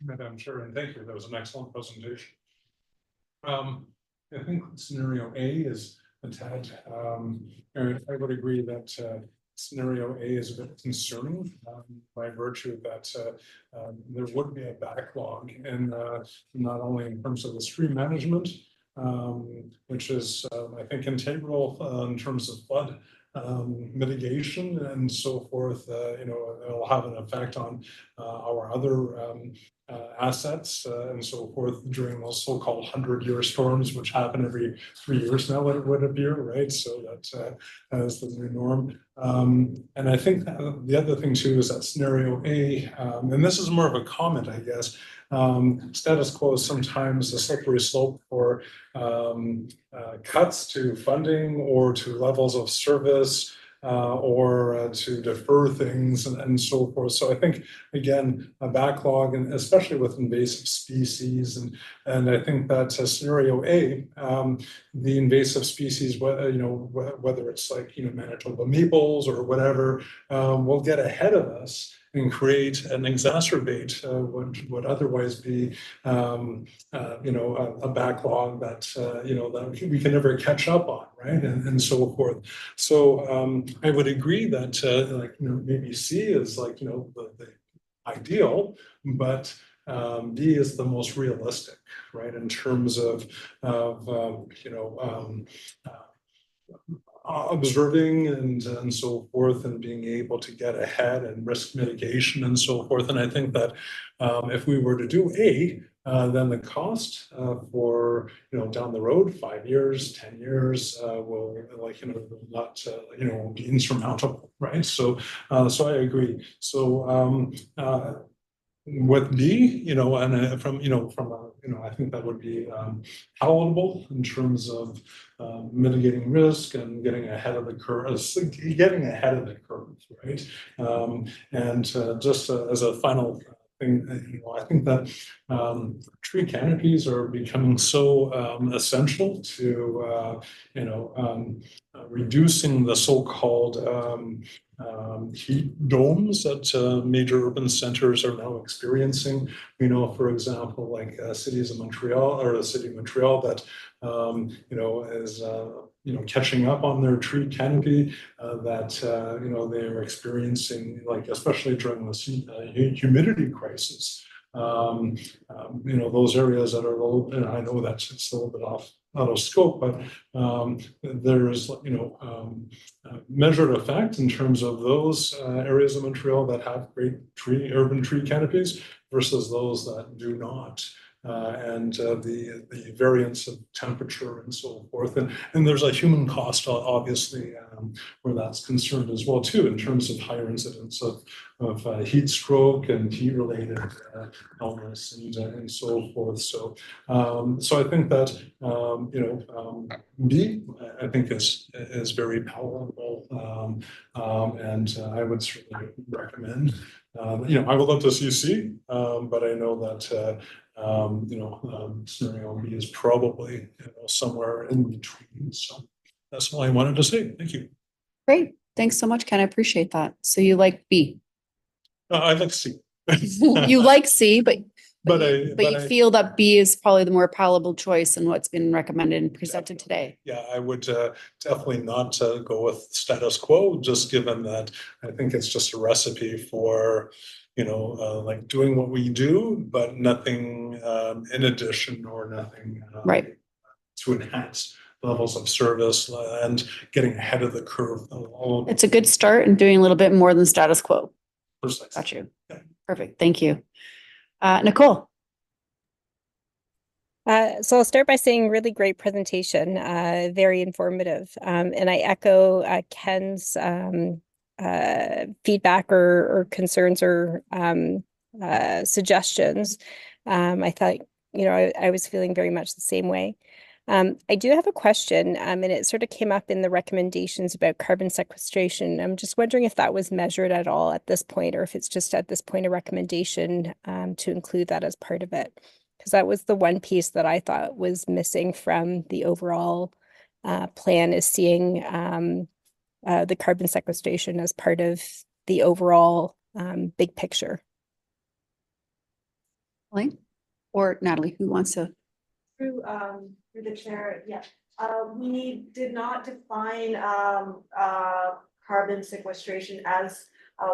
Madam Chair, and thank you. That was an excellent presentation. I think scenario A is a tad, and I would agree that scenario A is a bit concerning by virtue of that there would be a backlog, and not only in terms of the stream management, which is I think integral in terms of flood mitigation and so forth. It'll have an effect on our other assets and so forth during those so-called 100-year storms, which happen every 3 years now, it would appear, right? So that is the new norm. And I think the other thing too is that scenario A, and this is more of a comment, I guess. Status quo is sometimes a slippery slope for cuts to funding or to levels of service or to defer things and so forth. So I think, again, a backlog, and especially with invasive species, and I think that scenario A, the invasive species, whether it's like Manitoba maples or whatever, will get ahead of us and create and exacerbate what would otherwise be, a backlog that that we can never catch up on, right? And so forth. So I would agree that maybe C is the ideal, but B is the most realistic, right? In terms of observing and so forth, and being able to get ahead and risk mitigation and so forth. And I think that if we were to do A, then the cost for down the road, 5 years, 10 years, will not be insurmountable, right? So I agree. So with B, and from I think that would be palatable in terms of mitigating risk and getting ahead of the curve, right? And just as a final thing, I think that tree canopies are becoming so essential to reducing the so-called heat domes that major urban centers are now experiencing. We know, for example, like cities of Montreal, or the city of Montreal, that is catching up on their tree canopy, that they're experiencing, like especially during this humidity crisis. Those areas that are low, and I know that's it's a little bit out of scope, but there is measured effect in terms of those areas of Montreal that have great urban tree canopies versus those that do not. and the variance of temperature and so forth. And there's a human cost, obviously, where that's concerned as well too, in terms of higher incidence of heat stroke and heat-related illness and so forth. So I think that B, I think is very palatable, and I would certainly recommend. I would love to see C, but I know that scenario B is probably somewhere in between. So that's all I wanted to say. Thank you. Great. Thanks so much, Ken. I appreciate that. So you like B. I like C. You like C, but But you feel that B is probably the more palatable choice in what's been recommended and presented today. Yeah, I would definitely not go with status quo, just given that I think it's just a recipe for, like doing what we do, but nothing in addition or nothing Right. to enhance levels of service and getting ahead of the curve. It's a good start and doing a little bit more than status quo. Precisely. Got you. Yeah. Perfect. Thank you. Nicole. So I'll start by saying really great presentation, very informative. And I echo Ken's feedback or concerns or suggestions. I thought, I was feeling very much the same way. I do have a question, and it sort of came up in the recommendations about carbon sequestration. I'm just wondering if that was measured at all at this point, or if it's just at this point a recommendation to include that as part of it. Because that was the one piece that I thought was missing from the overall plan, is seeing the carbon sequestration as part of the overall big picture. Elaine or Natalie, who wants to? Through the chair, yeah. We did not define carbon sequestration as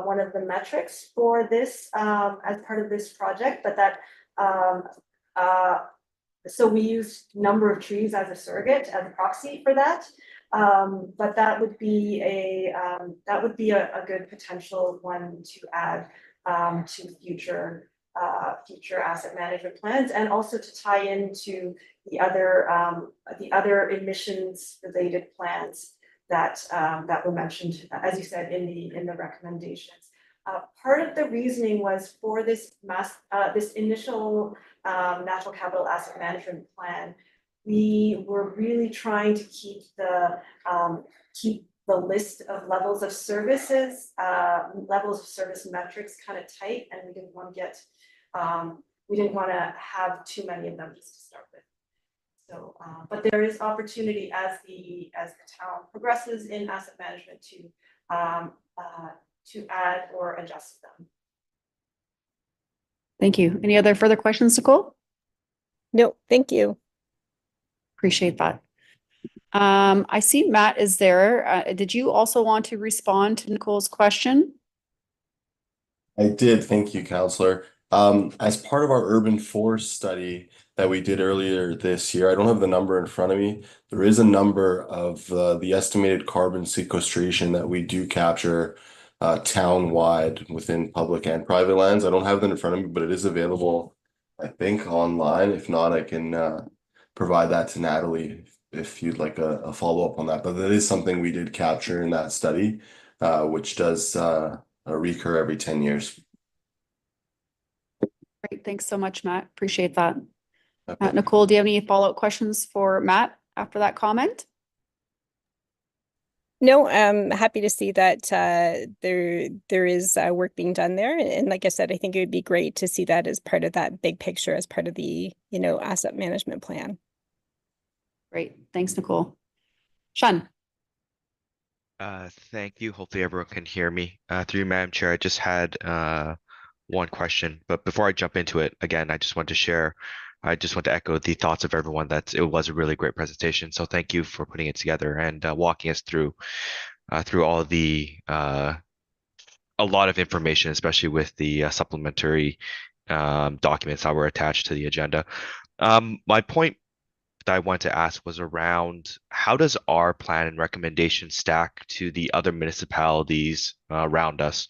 one of the metrics for this as part of this project, but that so we used number of trees as a surrogate, as a proxy for that. But that would be a good potential one to add to future asset management plans, and also to tie into the other emissions related plans that were mentioned, as you said, in the recommendations. Part of the reasoning was for this initial natural capital asset management plan, we were really trying to keep the list of levels of service metrics kind of tight, and we didn't want to have too many of them just to start with. So, but there is opportunity as the town progresses in asset management to add or adjust them. Thank you. Any other further questions, Nicole? No, thank you. Appreciate that. I see Matt is there. Did you also want to respond to Nicole's question? I did. Thank you, Counselor. As part of our urban forest study that we did earlier this year, I don't have the number in front of me. There is a number of the estimated carbon sequestration that we do capture town-wide within public and private lands. I don't have that in front of me, but it is available, I think, online. If not, I can provide that to Natalie if you'd like a follow-up on that. But that is something we did capture in that study, which does recur every 10 years. Great. Thanks so much, Matt. Appreciate that. Okay. Nicole, do you have any follow-up questions for Matt after that comment? No, I'm happy to see that there is work being done there. And like I said, I think it would be great to see that as part of that big picture, as part of the, asset management plan. Great. Thanks, Nicole. Sean. Thank you. Hopefully everyone can hear me. Through you, Madam Chair, I just had one question, but before I jump into it, again, I just want to echo the thoughts of everyone that it was a really great presentation. So thank you for putting it together and walking us through all the a lot of information, especially with the supplementary documents that were attached to the agenda. My point that I want to ask was around how does our plan and recommendation stack to the other municipalities around us,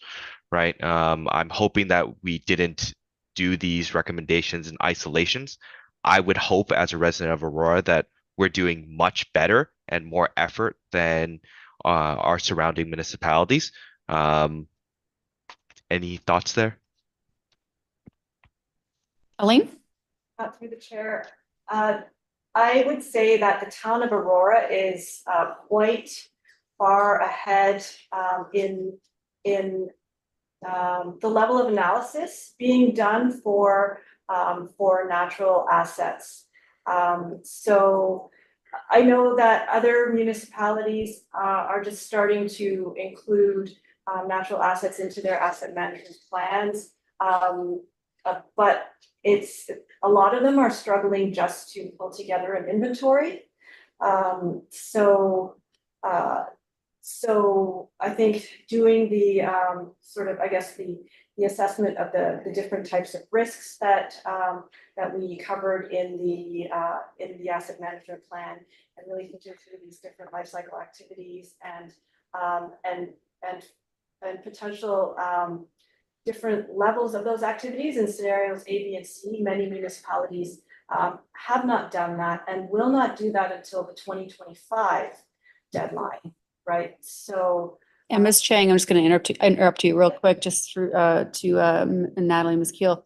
right? I'm hoping that we didn't do these recommendations in isolations. I would hope as a resident of Aurora that we're doing much better and more effort than our surrounding municipalities. Any thoughts there? Elaine? Through the chair, I would say that the town of Aurora is quite far ahead in the level of analysis being done for natural assets. So I know that other municipalities are just starting to include natural assets into their asset management plans. But a lot of them are struggling just to pull together an inventory. So I think doing the sort of, I guess, the assessment of the different types of risks that we covered in the asset management plan, and really thinking through these different life cycle activities and potential different levels of those activities in scenarios A, B, and C. Many municipalities have not done that and will not do that until the 2025 deadline, right? So. And Ms. Chang, I'm just going to interrupt you real quick, just through to Natalie and Ms. Keel.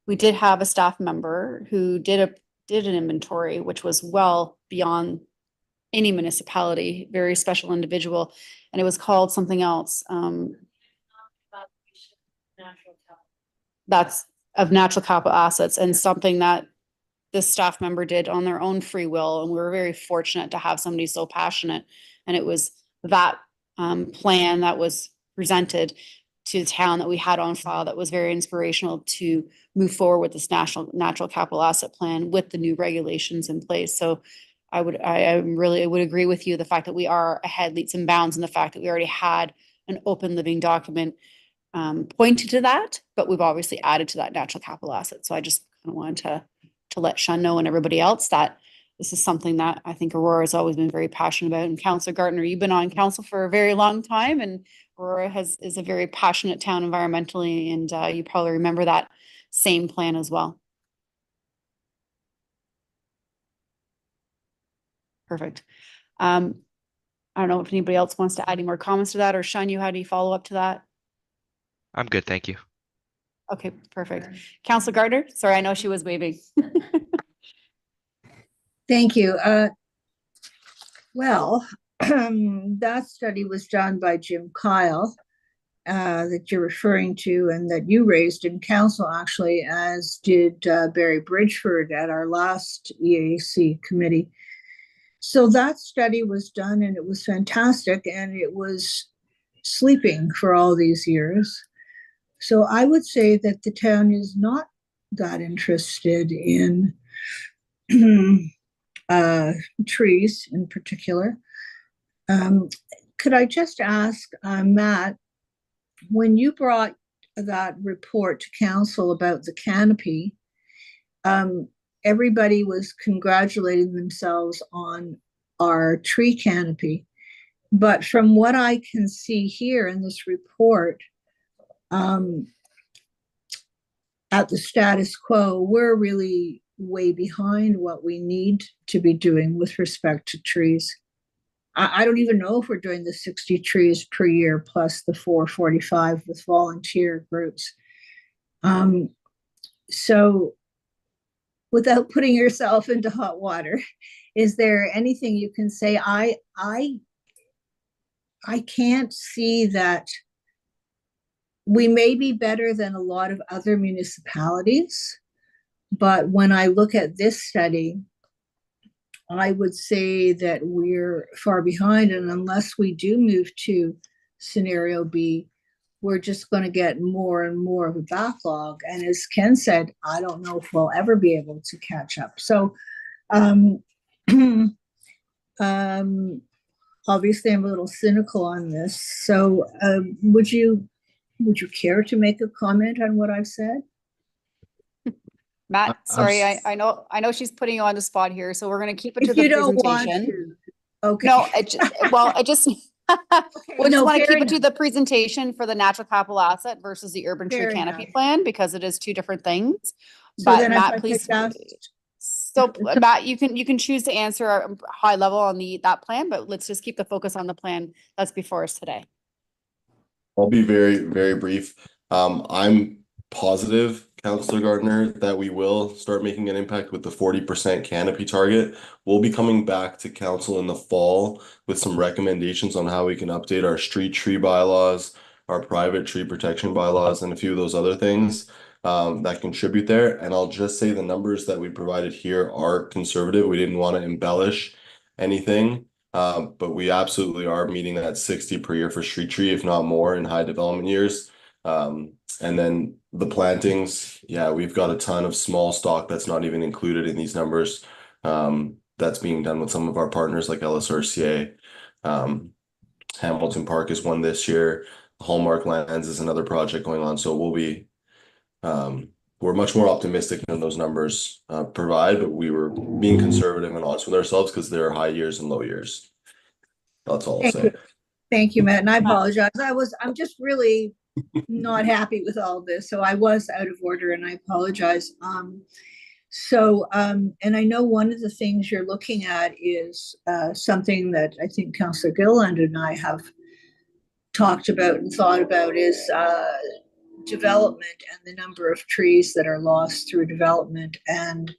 We did have a staff member who did an inventory, which was well beyond any municipality, very special individual, and it was called something else. That's of natural capital assets, and something that this staff member did on their own free will. And we were very fortunate to have somebody so passionate. And it was that plan that was presented to the town that we had on file that was very inspirational to move forward with this natural capital asset plan with the new regulations in place. So I would agree with you, the fact that we are ahead leaps and bounds, and the fact that we already had an open living document pointed to that, but we've obviously added to that natural capital asset. So I just kind of wanted to let Sean know and everybody else that this is something that I think Aurora has always been very passionate about. And Councillor Gartner, you've been on council for a very long time, and Aurora is a very passionate town environmentally, and you probably remember that same plan as well. Perfect. I don't know if anybody else wants to add any more comments to that, or Sean, how do you follow up to that? I'm good, thank you. Okay, perfect. Councillor Gardner, sorry, I know she was waving. Thank you. Well, that study was done by Jim Kyle that you're referring to, and that you raised in council, actually, as did Barry Bridgeford at our last EAC committee. So that study was done, and it was fantastic, and it was sleeping for all these years. So I would say that the town is not that interested in trees in particular. Could I just ask, Matt, when you brought that report to council about the canopy, everybody was congratulating themselves on our tree canopy. But from what I can see here in this report, at the status quo, we're really way behind what we need to be doing with respect to trees. I don't even know if we're doing the 60 trees per year plus the 445 with volunteer groups. So without putting yourself into hot water, is there anything you can say? I can't see that. We may be better than a lot of other municipalities, but when I look at this study, I would say that we're far behind, and unless we do move to scenario B, we're just going to get more and more of a backlog. And as Ken said, I don't know if we'll ever be able to catch up. So obviously I'm a little cynical on this. So would you care to make a comment on what I've said? Matt, sorry, I know she's putting you on the spot here, so we're going to keep it to If the you don't presentation. want to. Okay. No, We just no, want to fair keep it to enough. the presentation for the natural capital asset versus the urban tree Fair canopy enough. plan, because it is two different things. So But then if I Matt, please. could ask- So Matt, you can choose to answer high level on that plan, but let's just keep the focus on the plan that's before us today. I'll be very, very brief. I'm positive, Councillor Gardner, that we will start making an impact with the 40% canopy target. We'll be coming back to council in the fall with some recommendations on how we can update our street tree bylaws, our private tree protection bylaws, and a few of those other things that contribute there. And I'll just say the numbers that we provided here are conservative. We didn't want to embellish anything. But we absolutely are meeting that 60 per year for street tree, if not more, in high development years. And then the plantings, yeah, we've got a ton of small stock that's not even included in these numbers. That's being done with some of our partners like LSRCA. Hamilton Park is one this year. Hallmark Lands is another project going on. So we'll be we're much more optimistic than those numbers provide, but we were being conservative and honest with ourselves because there are high years and low years. That's all I'll Thank say. you. Thank you, Matt, and I apologize. I'm just really not happy with all this, so I was out of order and I apologize. And I know one of the things you're looking at is something that I think Councillor Gilliland and I have talked about and thought about is development and the number of trees that are lost through development and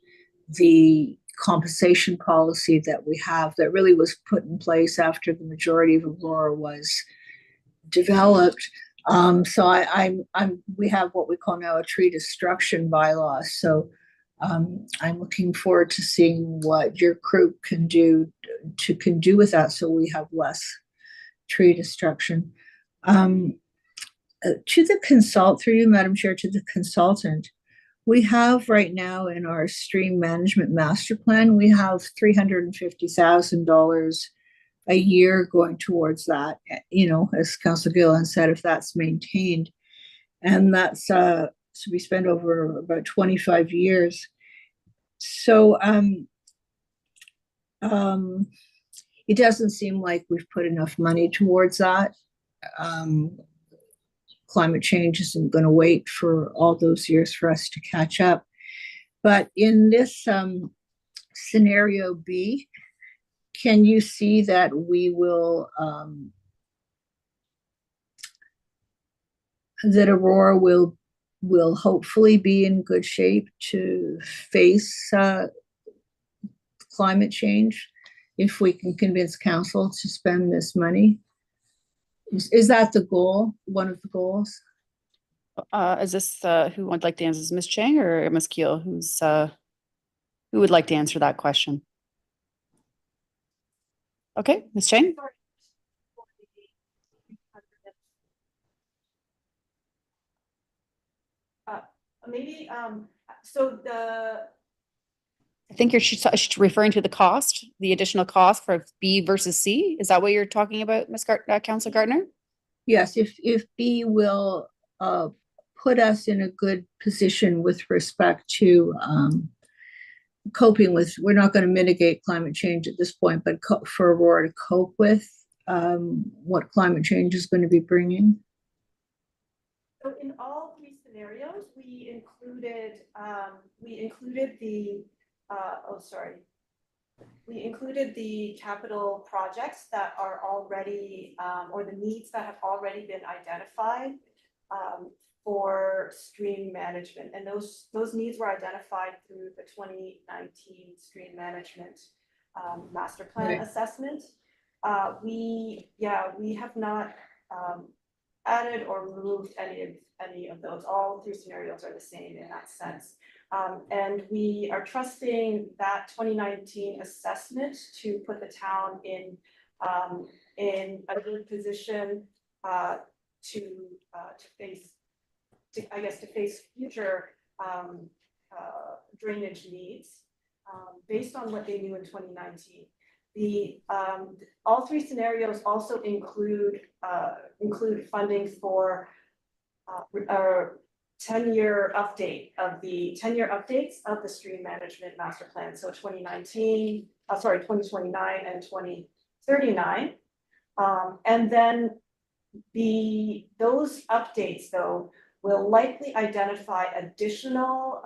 the compensation policy that we have that really was put in place after the majority of Aurora was developed. We have what we call now a tree destruction bylaw. So I'm looking forward to seeing what your group can do with that, so we have less tree destruction. To the through you, Madam Chair, to the consultant, we have right now in our stream management master plan, we have $350,000 a year going towards that, as Councillor Gilliland said, if that's maintained. And that's to be spent over about 25 years. So it doesn't seem like we've put enough money towards that. Climate change isn't going to wait for all those years for us to catch up. But in this scenario B, can you see that we will, that Aurora will hopefully be in good shape to face climate change if we can convince council to spend this money? Is that the goal, one of the goals? Is this who would like to answer? Is Ms. Chang or Ms. Keel? Who would like to answer that question? Okay, Ms. Chang. Maybe, I think she's referring to the cost, the additional cost for B versus C. Is that what you're talking about, Ms. Councillor Gardner? Yes, if B will put us in a good position with respect to coping with, we're not going to mitigate climate change at this point, but for Aurora to cope with what climate change is going to be bringing. So in all three scenarios, we included the capital projects that are already, or the needs that have already been identified for stream management. And those needs were identified through the 2019 stream management master plan assessment. We have not added or removed any of those. All three scenarios are the same in that sense. And we are trusting that 2019 assessment to put the town in a good position to face future drainage needs based on what they knew in 2019. All three scenarios also include funding for 10-year updates of the stream management master plan. So 2029 and 2039. And then those updates though will likely identify additional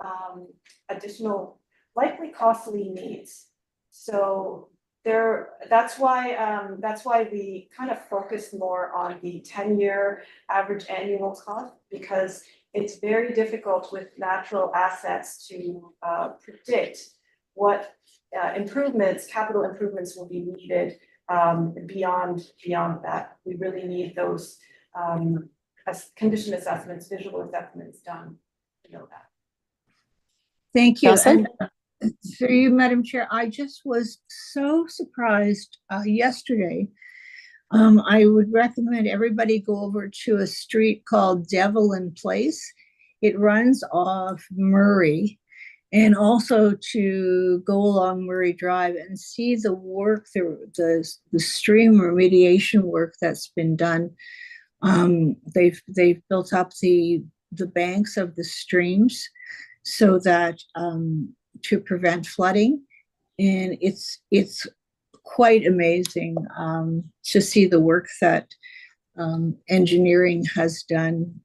likely costly needs. So that's why we kind of focus more on the 10-year average annual cost, because it's very difficult with natural assets to predict what capital improvements will be needed beyond that. We really need those as condition assessments, visual assessments done to know that. Thank you. Counselor? And through you, Madam Chair, I just was so surprised yesterday. I would recommend everybody go over to a street called Devlin Place. It runs off Murray, and also to go along Murray Drive and see the work, the stream remediation work that's been done. They've built up the banks of the streams so that to prevent flooding, and it's quite amazing to see the work that engineering has done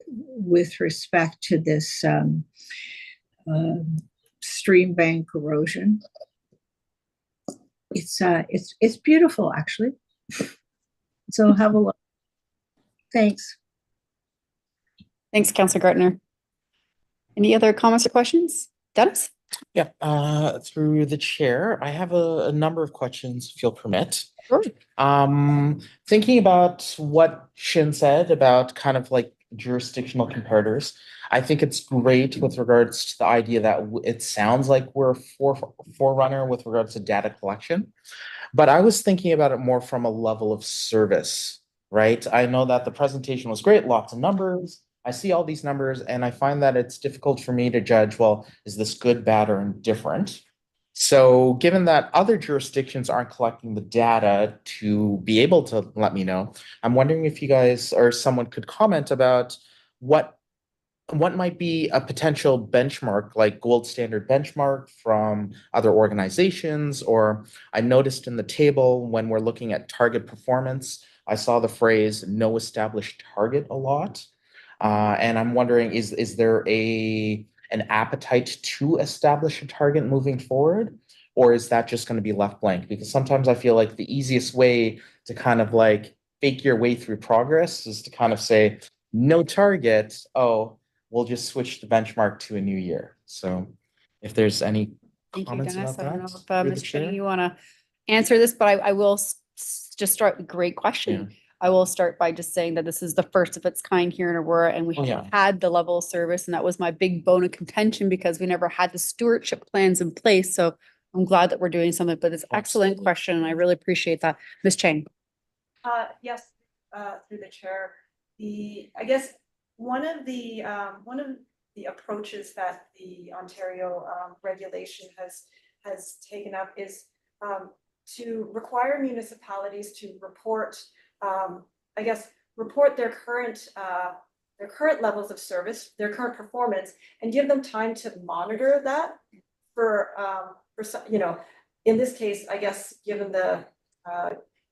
with respect to this stream bank erosion. It's beautiful, actually. So have a look. Thanks. Thanks, Councillor Gartner. Any other comments or questions? Dennis? Yeah, through the chair, I have a number of questions, if you'll permit. Sure. Thinking about what Shin said about kind of like jurisdictional comparators, I think it's great with regards to the idea that it sounds like we're forerunner with regards to data collection. But I was thinking about it more from a level of service, right? I know that the presentation was great, lots of numbers. I see all these numbers and I find that it's difficult for me to judge, well, is this good, bad, or indifferent? So given that other jurisdictions aren't collecting the data to be able to let me know, I'm wondering if you guys or someone could comment about what might be a potential benchmark, like gold standard benchmark from other organizations. Or I noticed in the table when we're looking at target performance, I saw the phrase no established target a lot. And I'm wondering, is there an appetite to establish a target moving forward? Or is that just going to be left blank? Because sometimes I feel like the easiest way to kind of like fake your way through progress is to kind of say, no target, oh, we'll just switch the benchmark to a new year. So if there's any Thank you, comments Dennis. about I don't that. know if through the Ms. Chang, chair? you want to answer this, but I will just start. Great question. I will start by just saying that this is the first of its kind here in Aurora, and we Oh, yeah. haven't had the level of service, and that was my big bone of contention because we never had the stewardship plans in place. So I'm glad that we're doing something, but it's excellent Absolutely. question, and I really appreciate that. Ms. Chang. Yes, through the chair, I guess one of the approaches that the Ontario regulation has taken up is to require municipalities to report, report their current levels of service, their current performance, and give them time to monitor that for some, in this case, I guess, given the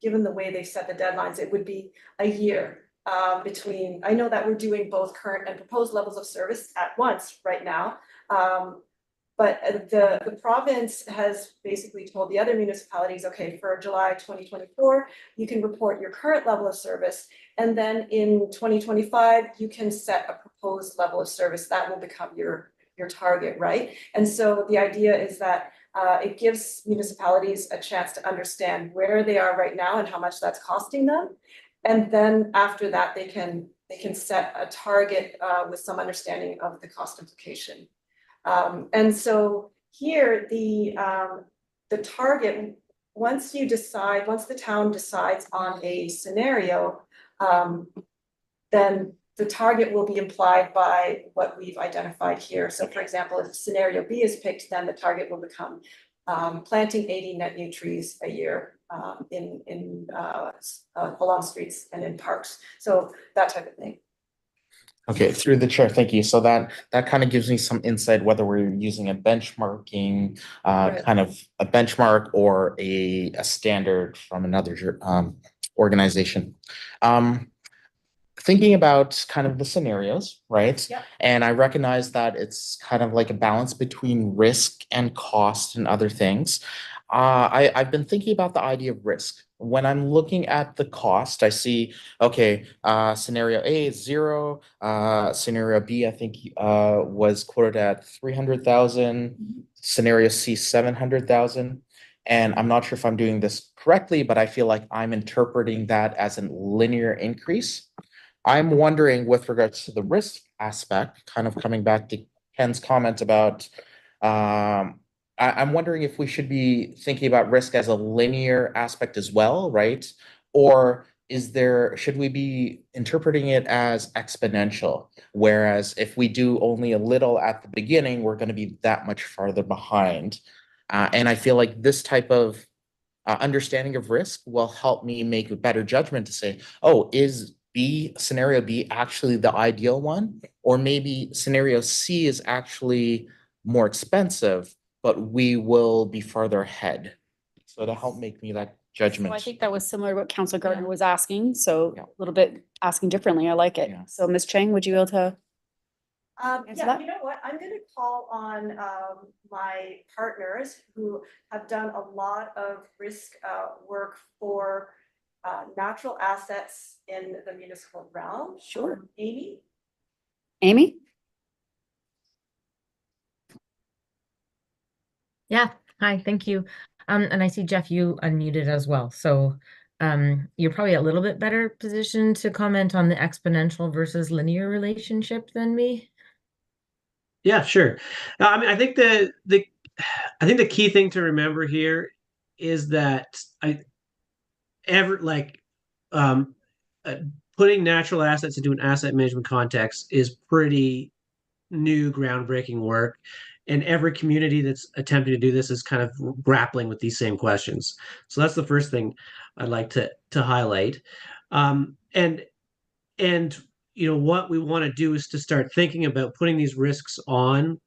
way they set the deadlines, it would be a year between. I know that we're doing both current and proposed levels of service at once right now. But the province has basically told the other municipalities, okay, for July 2024, you can report your current level of service. And then in 2025, you can set a proposed level of service that will become your target, right? And so the idea is that it gives municipalities a chance to understand where they are right now and how much that's costing them. And then after that, they can set a target with some understanding of the cost implication. And so here, the target, once the town decides on a scenario, then the target will be implied by what we've identified here. So for example, if scenario B is picked, then the target will become planting 80 net new trees a year along streets and in parks. So that type of thing. Okay, through the chair, thank you. So that kind of gives me some insight whether we're using a benchmarking, Right. kind of a benchmark or a standard from another organization. Thinking about kind of the scenarios, right? Yep. And I recognize that it's kind of like a balance between risk and cost and other things. I've been thinking about the idea of risk. When I'm looking at the cost, I see, okay, scenario A is 0. Scenario B, I think, was quoted at 300,000. Scenario C, 700,000. And I'm not sure if I'm doing this correctly, but I feel like I'm interpreting that as a linear increase. I'm wondering, with regards to the risk aspect, kind of coming back to Ken's comment about, I'm wondering if we should be thinking about risk as a linear aspect as well, right? Or should we be interpreting it as exponential? Whereas if we do only a little at the beginning, we're going to be that much farther behind. And I feel like this type of understanding of risk will help me make a better judgment to say, oh, is scenario B actually the ideal one? Or maybe scenario C is actually more expensive, but we will be farther ahead. So to help make me that judgment. So I think that was similar to what Councilor Gardner was asking, so Yeah. a little bit asking differently. I like it. Yeah. So Ms. Chang, would you be able to? Answer Yeah, that? you know what, I'm gonna call on my partners who have done a lot of risk work for natural assets in the municipal realm. Sure. Amy? Amy? Yeah, hi, thank you. And I see Jeff, you unmuted as well. So you're probably a little bit better positioned to comment on the exponential versus linear relationship than me. Yeah, sure. I mean, I think I think the key thing to remember here is that ever like um, uh, putting natural assets into an asset management context is pretty new, groundbreaking work. And every community that's attempting to do this is kind of grappling with these same questions. So that's the first thing I'd like to highlight. And what we want to do is to start thinking about putting these risks on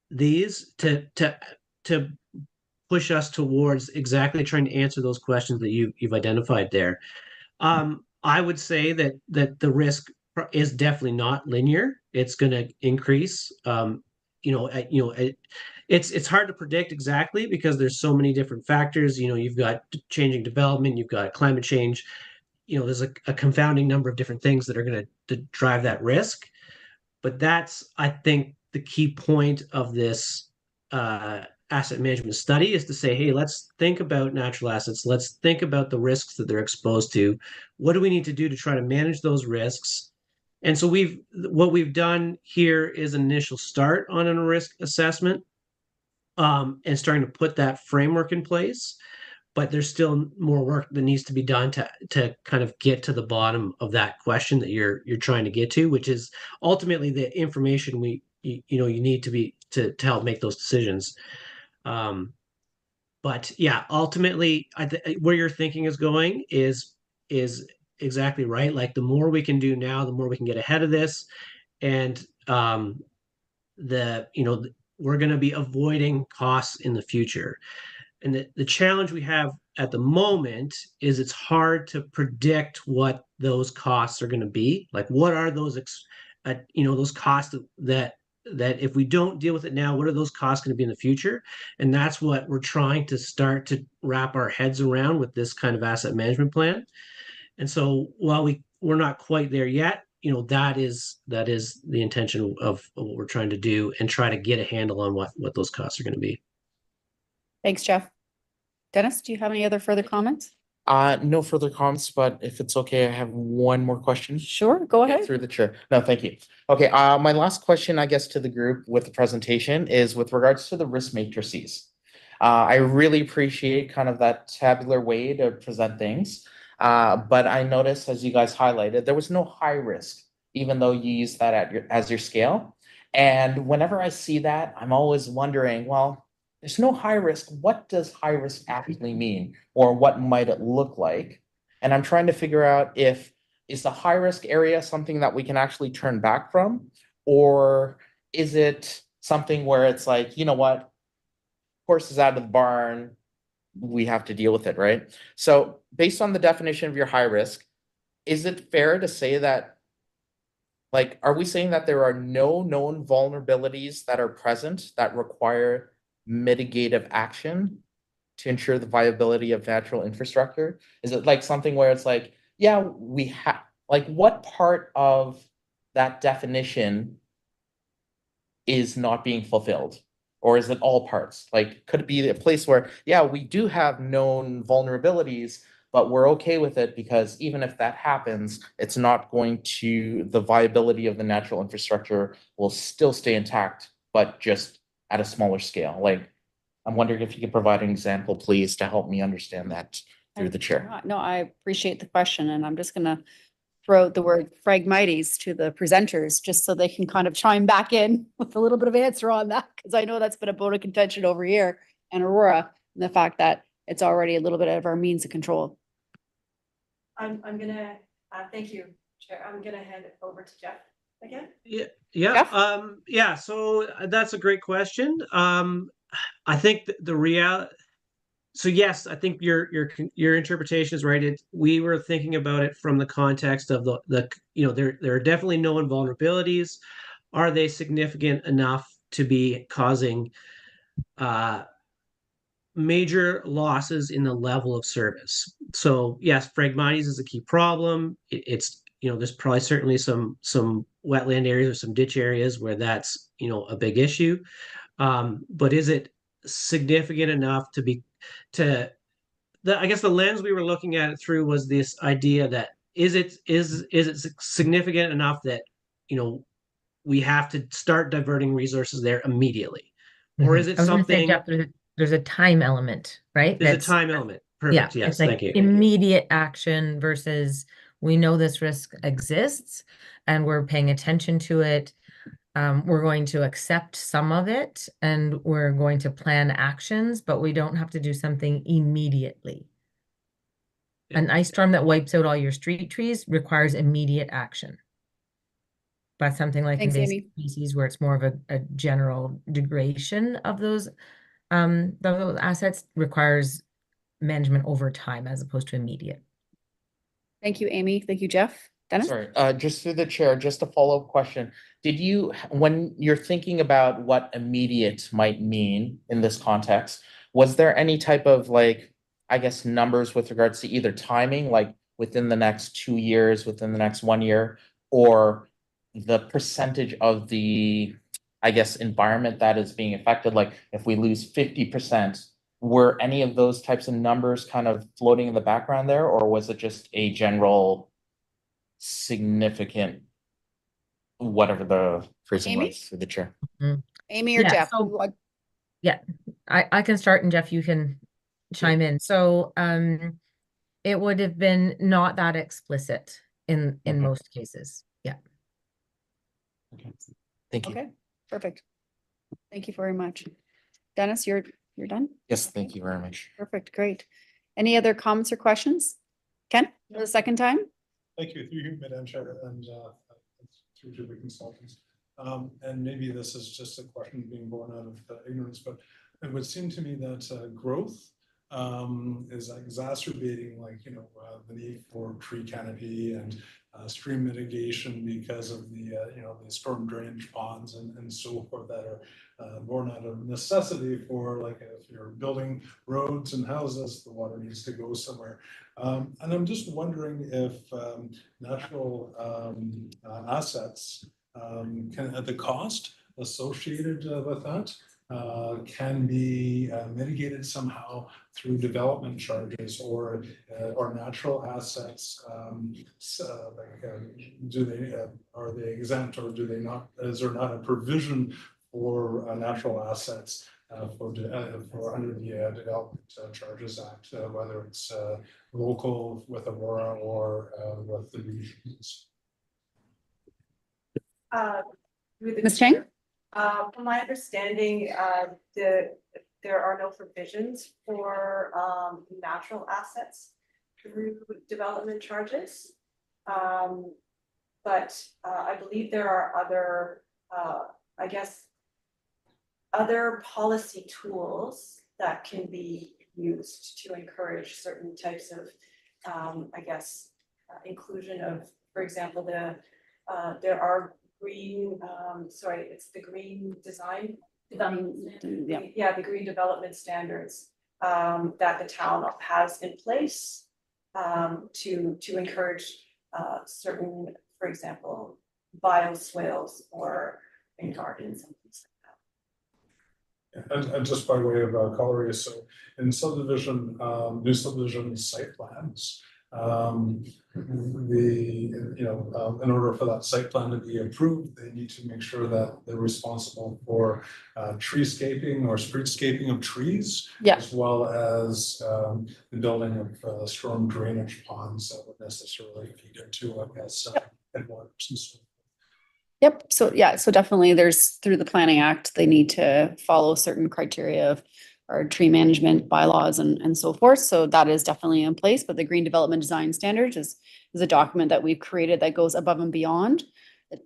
these to push us towards exactly trying to answer those questions that you've identified there. I would say that the risk is definitely not linear. It's going to increase. It's hard to predict exactly because there's so many different factors. You've got changing development, you've got climate change. There's a confounding number of different things that are going to drive that risk. But that's, I think, the key point of this asset management study is to say, hey, let's think about natural assets. Let's think about the risks that they're exposed to. What do we need to do to try to manage those risks? And so what we've done here is an initial start on a risk assessment and starting to put that framework in place. But there's still more work that needs to be done to kind of get to the bottom of that question that you're trying to get to, which is ultimately the information you need to help make those decisions. But yeah, ultimately, where your thinking is going is exactly right. Like the more we can do now, the more we can get ahead of this, and we're going to be avoiding costs in the future. And the challenge we have at the moment is it's hard to predict what those costs are going to be. Like, what are those, those costs that if we don't deal with it now, what are those costs going to be in the future? And that's what we're trying to start to wrap our heads around with this kind of asset management plan. And so while we're not quite there yet, that is the intention of what we're trying to do and try to get a handle on what those costs are going to be. Thanks, Jeff. Dennis, do you have any other further comments? No further comments, but if it's okay, I have one more question. Sure, go Yeah, ahead. through the chair. No, thank you. Okay, my last question, I guess, to the group with the presentation is with regards to the risk matrices. I really appreciate kind of that tabular way to present things. But I noticed, as you guys highlighted, there was no high risk, even though you use that as your scale. And whenever I see that, I'm always wondering, well, there's no high risk. What does high risk actually mean? Or what might it look like? And I'm trying to figure out is the high risk area something that we can actually turn back from? Or is it something where it's like, you know what, horse is out of the barn, we have to deal with it, right? So based on the definition of your high risk, is it fair to say that, like, are we saying that there are no known vulnerabilities that are present that require mitigative action to ensure the viability of natural infrastructure? Is it like something where it's like, yeah, we have, like, what part of that definition is not being fulfilled? Or is it all parts? Like, could it be a place where, yeah, we do have known vulnerabilities, but we're okay with it because even if that happens, it's not going to, the viability of the natural infrastructure will still stay intact, but just at a smaller scale. Like, I'm wondering if you could provide an example, please, to help me understand that through the chair. No, I appreciate the question, and I'm just gonna throw the word phragmites to the presenters, just so they can kind of chime back in with a little bit of answer on that, because I know that's been a bone of contention over here in Aurora, and the fact that it's already a little bit out of our means of control. I'm gonna, thank you, Chair. I'm gonna hand it over to Jeff again. Jeff? Yeah, so that's a great question. I think the reality, so yes, I think your interpretation is right. We were thinking about it from the context of the there are definitely known vulnerabilities. Are they significant enough to be causing major losses in the level of service? So yes, Phragmites is a key problem. It's there's probably certainly some wetland areas or some ditch areas where that's a big issue. But is it significant enough to be I guess the lens we were looking at it through was this idea that is it significant enough that we have to start diverting resources there immediately, or is it I was gonna say, something? Jeff, there's a time element, right? There's a That's, time element. yeah, Perfect. Yes, it's like thank you. immediate action versus we know this risk exists and we're paying attention to it. We're going to accept some of it and we're going to plan actions, but we don't have to do something immediately. An ice storm that wipes out all your street trees requires immediate action. But something like Thanks, invasive Amy. species, where it's more of a general degradation of those assets, requires management over time as opposed to immediate. Thank you, Amy. Thank you, Jeff. Dennis? Sorry, just through the chair, just a follow-up question. Did you, when you're thinking about what immediate might mean in this context, was there any type of, like, I guess, numbers with regards to either timing, like within the next 2 years, within the next 1 year, or the percentage of the, I guess, environment that is being affected? Like, if we lose 50%, were any of those types of numbers kind of floating in the background there, or was it just a general significant, whatever the phrasing Amy? was for the chair? Amy or Yeah, Jeff? so- What- Yeah, I can start and Jeff, you can chime in. So it would have been not that explicit in Okay. most cases. Yeah. Okay. Thank you. Okay, perfect. Thank you very much. Dennis, you're done? Yes, thank you very much. Perfect, great. Any other comments or questions? Ken, for the second time? Thank you, through you, Madam Chair, and through to the consultants. And maybe this is just a question being born out of ignorance, but it would seem to me that growth is exacerbating, like, the need for tree canopy and stream mitigation because of the the storm drainage ponds and so forth that are born out of necessity for, like, if you're building roads and houses, the water needs to go somewhere. And I'm just wondering if natural assets can, at the cost associated with that, can be mitigated somehow through development charges or natural assets. Do they are they exempt, or do they not? Is there not a provision for natural assets for under the Development Charges Act, whether it's local with Aurora or with the regions? Ms. Chang? From my understanding, there are no provisions for natural assets through development charges. But I believe there are other, I guess, other policy tools that can be used to encourage certain types of, inclusion of, for example, there are green, it's the green design. Yeah. The green development standards that the town has in place to encourage certain, for example, bioswales or in gardens and things like that. And just by way of coloring, so in subdivision, new subdivision site plans, in order for that site plan to be approved, they need to make sure that they're responsible for treescaping or streetscaping of trees. Yeah. As well as the building of storm drainage ponds that would necessarily feed into, I guess, headwaters and so forth. Yep. So yeah, so definitely there's through the Planning Act, they need to follow certain criteria of our tree management bylaws and so forth. So that is definitely in place, but the Green Development Design Standards is a document that we've created that goes above and beyond.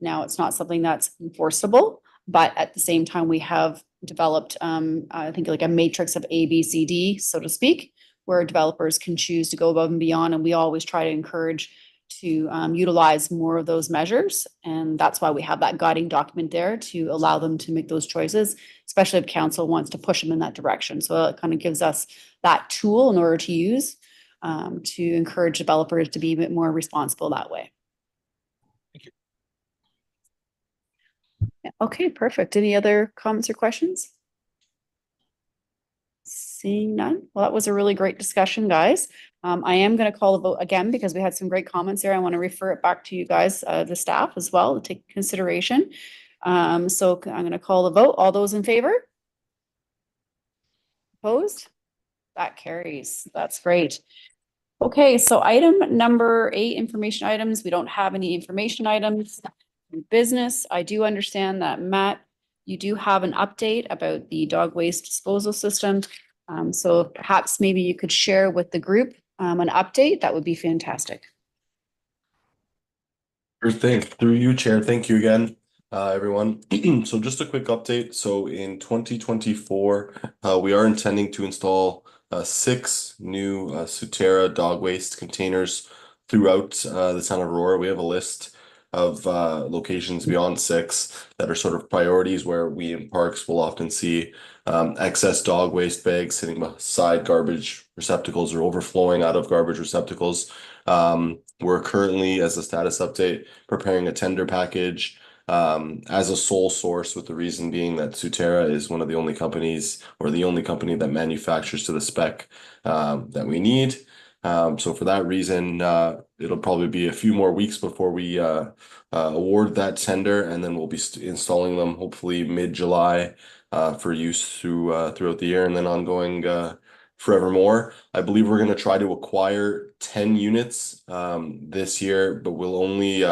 Now it's not something that's enforceable, but at the same time, we have developed, I think like a matrix of A, B, C, D, so to speak, where developers can choose to go above and beyond. And we always try to encourage to utilize more of those measures. And that's why we have that guiding document there to allow them to make those choices, especially if council wants to push them in that direction. So it kind of gives us that tool in order to use to encourage developers to be a bit more responsible that way. Thank you. Yeah, okay, perfect. Any other comments or questions? Seeing none. Well, that was a really great discussion, guys. I am going to call the vote again because we had some great comments there. I want to refer it back to you guys, the staff as well, to take consideration. So I'm going to call the vote. All those in favor? Opposed? That carries. That's great. Okay, so item number 8, information items. We don't have any information items. Business, I do understand that, Matt, you do have an update about the dog waste disposal system. So perhaps maybe you could share with the group an update. That would be fantastic. Sure thing. Through you, Chair. Thank you again, everyone. So just a quick update. So in 2024, we are intending to install 6 new Sutera dog waste containers throughout the town of Aurora. We have a list of locations beyond 6 that are sort of priorities where we in parks will often see excess dog waste bags sitting beside garbage receptacles or overflowing out of garbage receptacles. We're currently, as a status update, preparing a tender package as a sole source, with the reason being that Sutera is one of the only companies or the only company that manufactures to the spec that we need. So for that reason, it'll probably be a few more weeks before we award that tender, and then we'll be installing them hopefully mid-July for use throughout the year and then ongoing forevermore. I believe we're going to try to acquire 10 units this year, but we'll only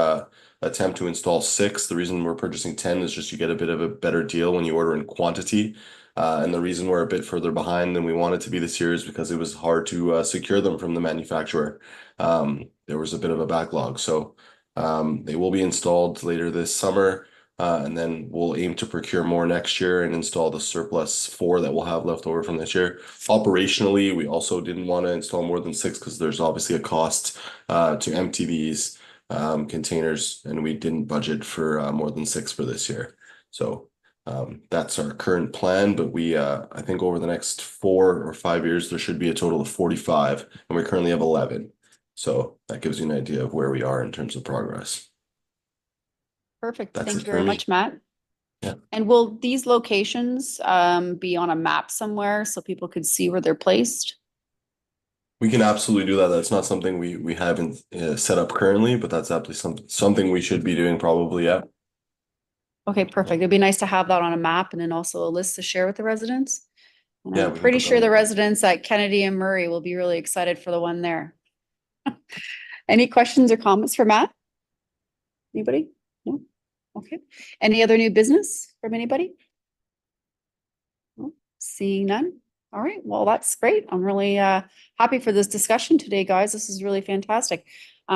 attempt to install 6. The reason we're purchasing 10 is just you get a bit of a better deal when you order in quantity. And the reason we're a bit further behind than we wanted to be this year is because it was hard to secure them from the manufacturer. There was a bit of a backlog. So they will be installed later this summer. And then we'll aim to procure more next year and install the surplus 4 that we'll have left over from this year. Operationally, we also didn't want to install more than 6 because there's obviously a cost to empty these containers, and we didn't budget for more than 6 for this year. So that's our current plan, but we I think over the next 4 or 5 years there should be a total of 45, and we currently have 11. So that gives you an idea of where we are in terms of progress. Perfect. That's Thank it you very for me. much, Matt. Yeah. And will these locations be on a map somewhere so people could see where they're placed? We can absolutely do that. That's not something we haven't set up currently, but that's absolutely something we should be doing probably. Yeah. Okay, perfect. It'd be nice to have that on a map and then also a list to share with the residents. And Yeah, I'm we can pretty put that sure on the the- residents at Kennedy and Murray will be really excited for the one there. Any questions or comments for Matt? Anybody? No? Okay. Any other new business from anybody? No? Seeing none? All right, well, that's great. I'm really happy for this discussion today, guys. This is really fantastic.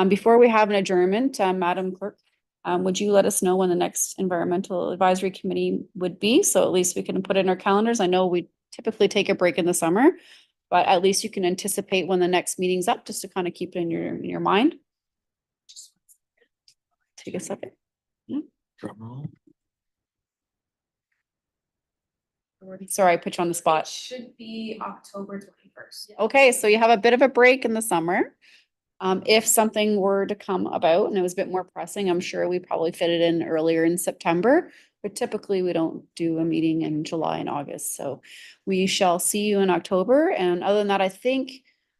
Before we have an adjournment, Madam Clerk, would you let us know when the next Environmental Advisory Committee would be? So at least we can put it in our calendars. I know we typically take a break in the summer, But at least you can anticipate when the next meeting's up, just to kind of keep it in your mind. Take a second. Sorry, I put you on the It spot. should be October 21st. Okay, so you have a bit of a break in the summer. If something were to come about and it was a bit more pressing, I'm sure we probably fit it in earlier in September. But typically we don't do a meeting in July and August, so we shall see you in October. And other than that, I think,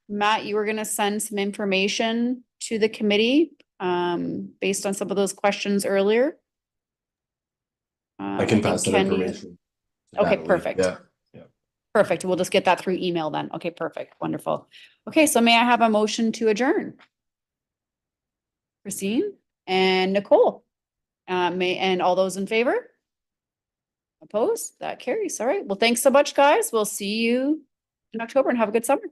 Matt, you were gonna send some information to the committee, based on some of those questions earlier. I can pass that Ken, information. to Okay, Natalie. perfect. Yeah. Perfect. We'll just get that through email then. Okay, perfect. Wonderful. Okay, so may I have a motion to adjourn? Christine and Nicole. And all those in favor? Opposed? That carries. All right. Well, thanks so much, guys. We'll see you in October and have a good summer.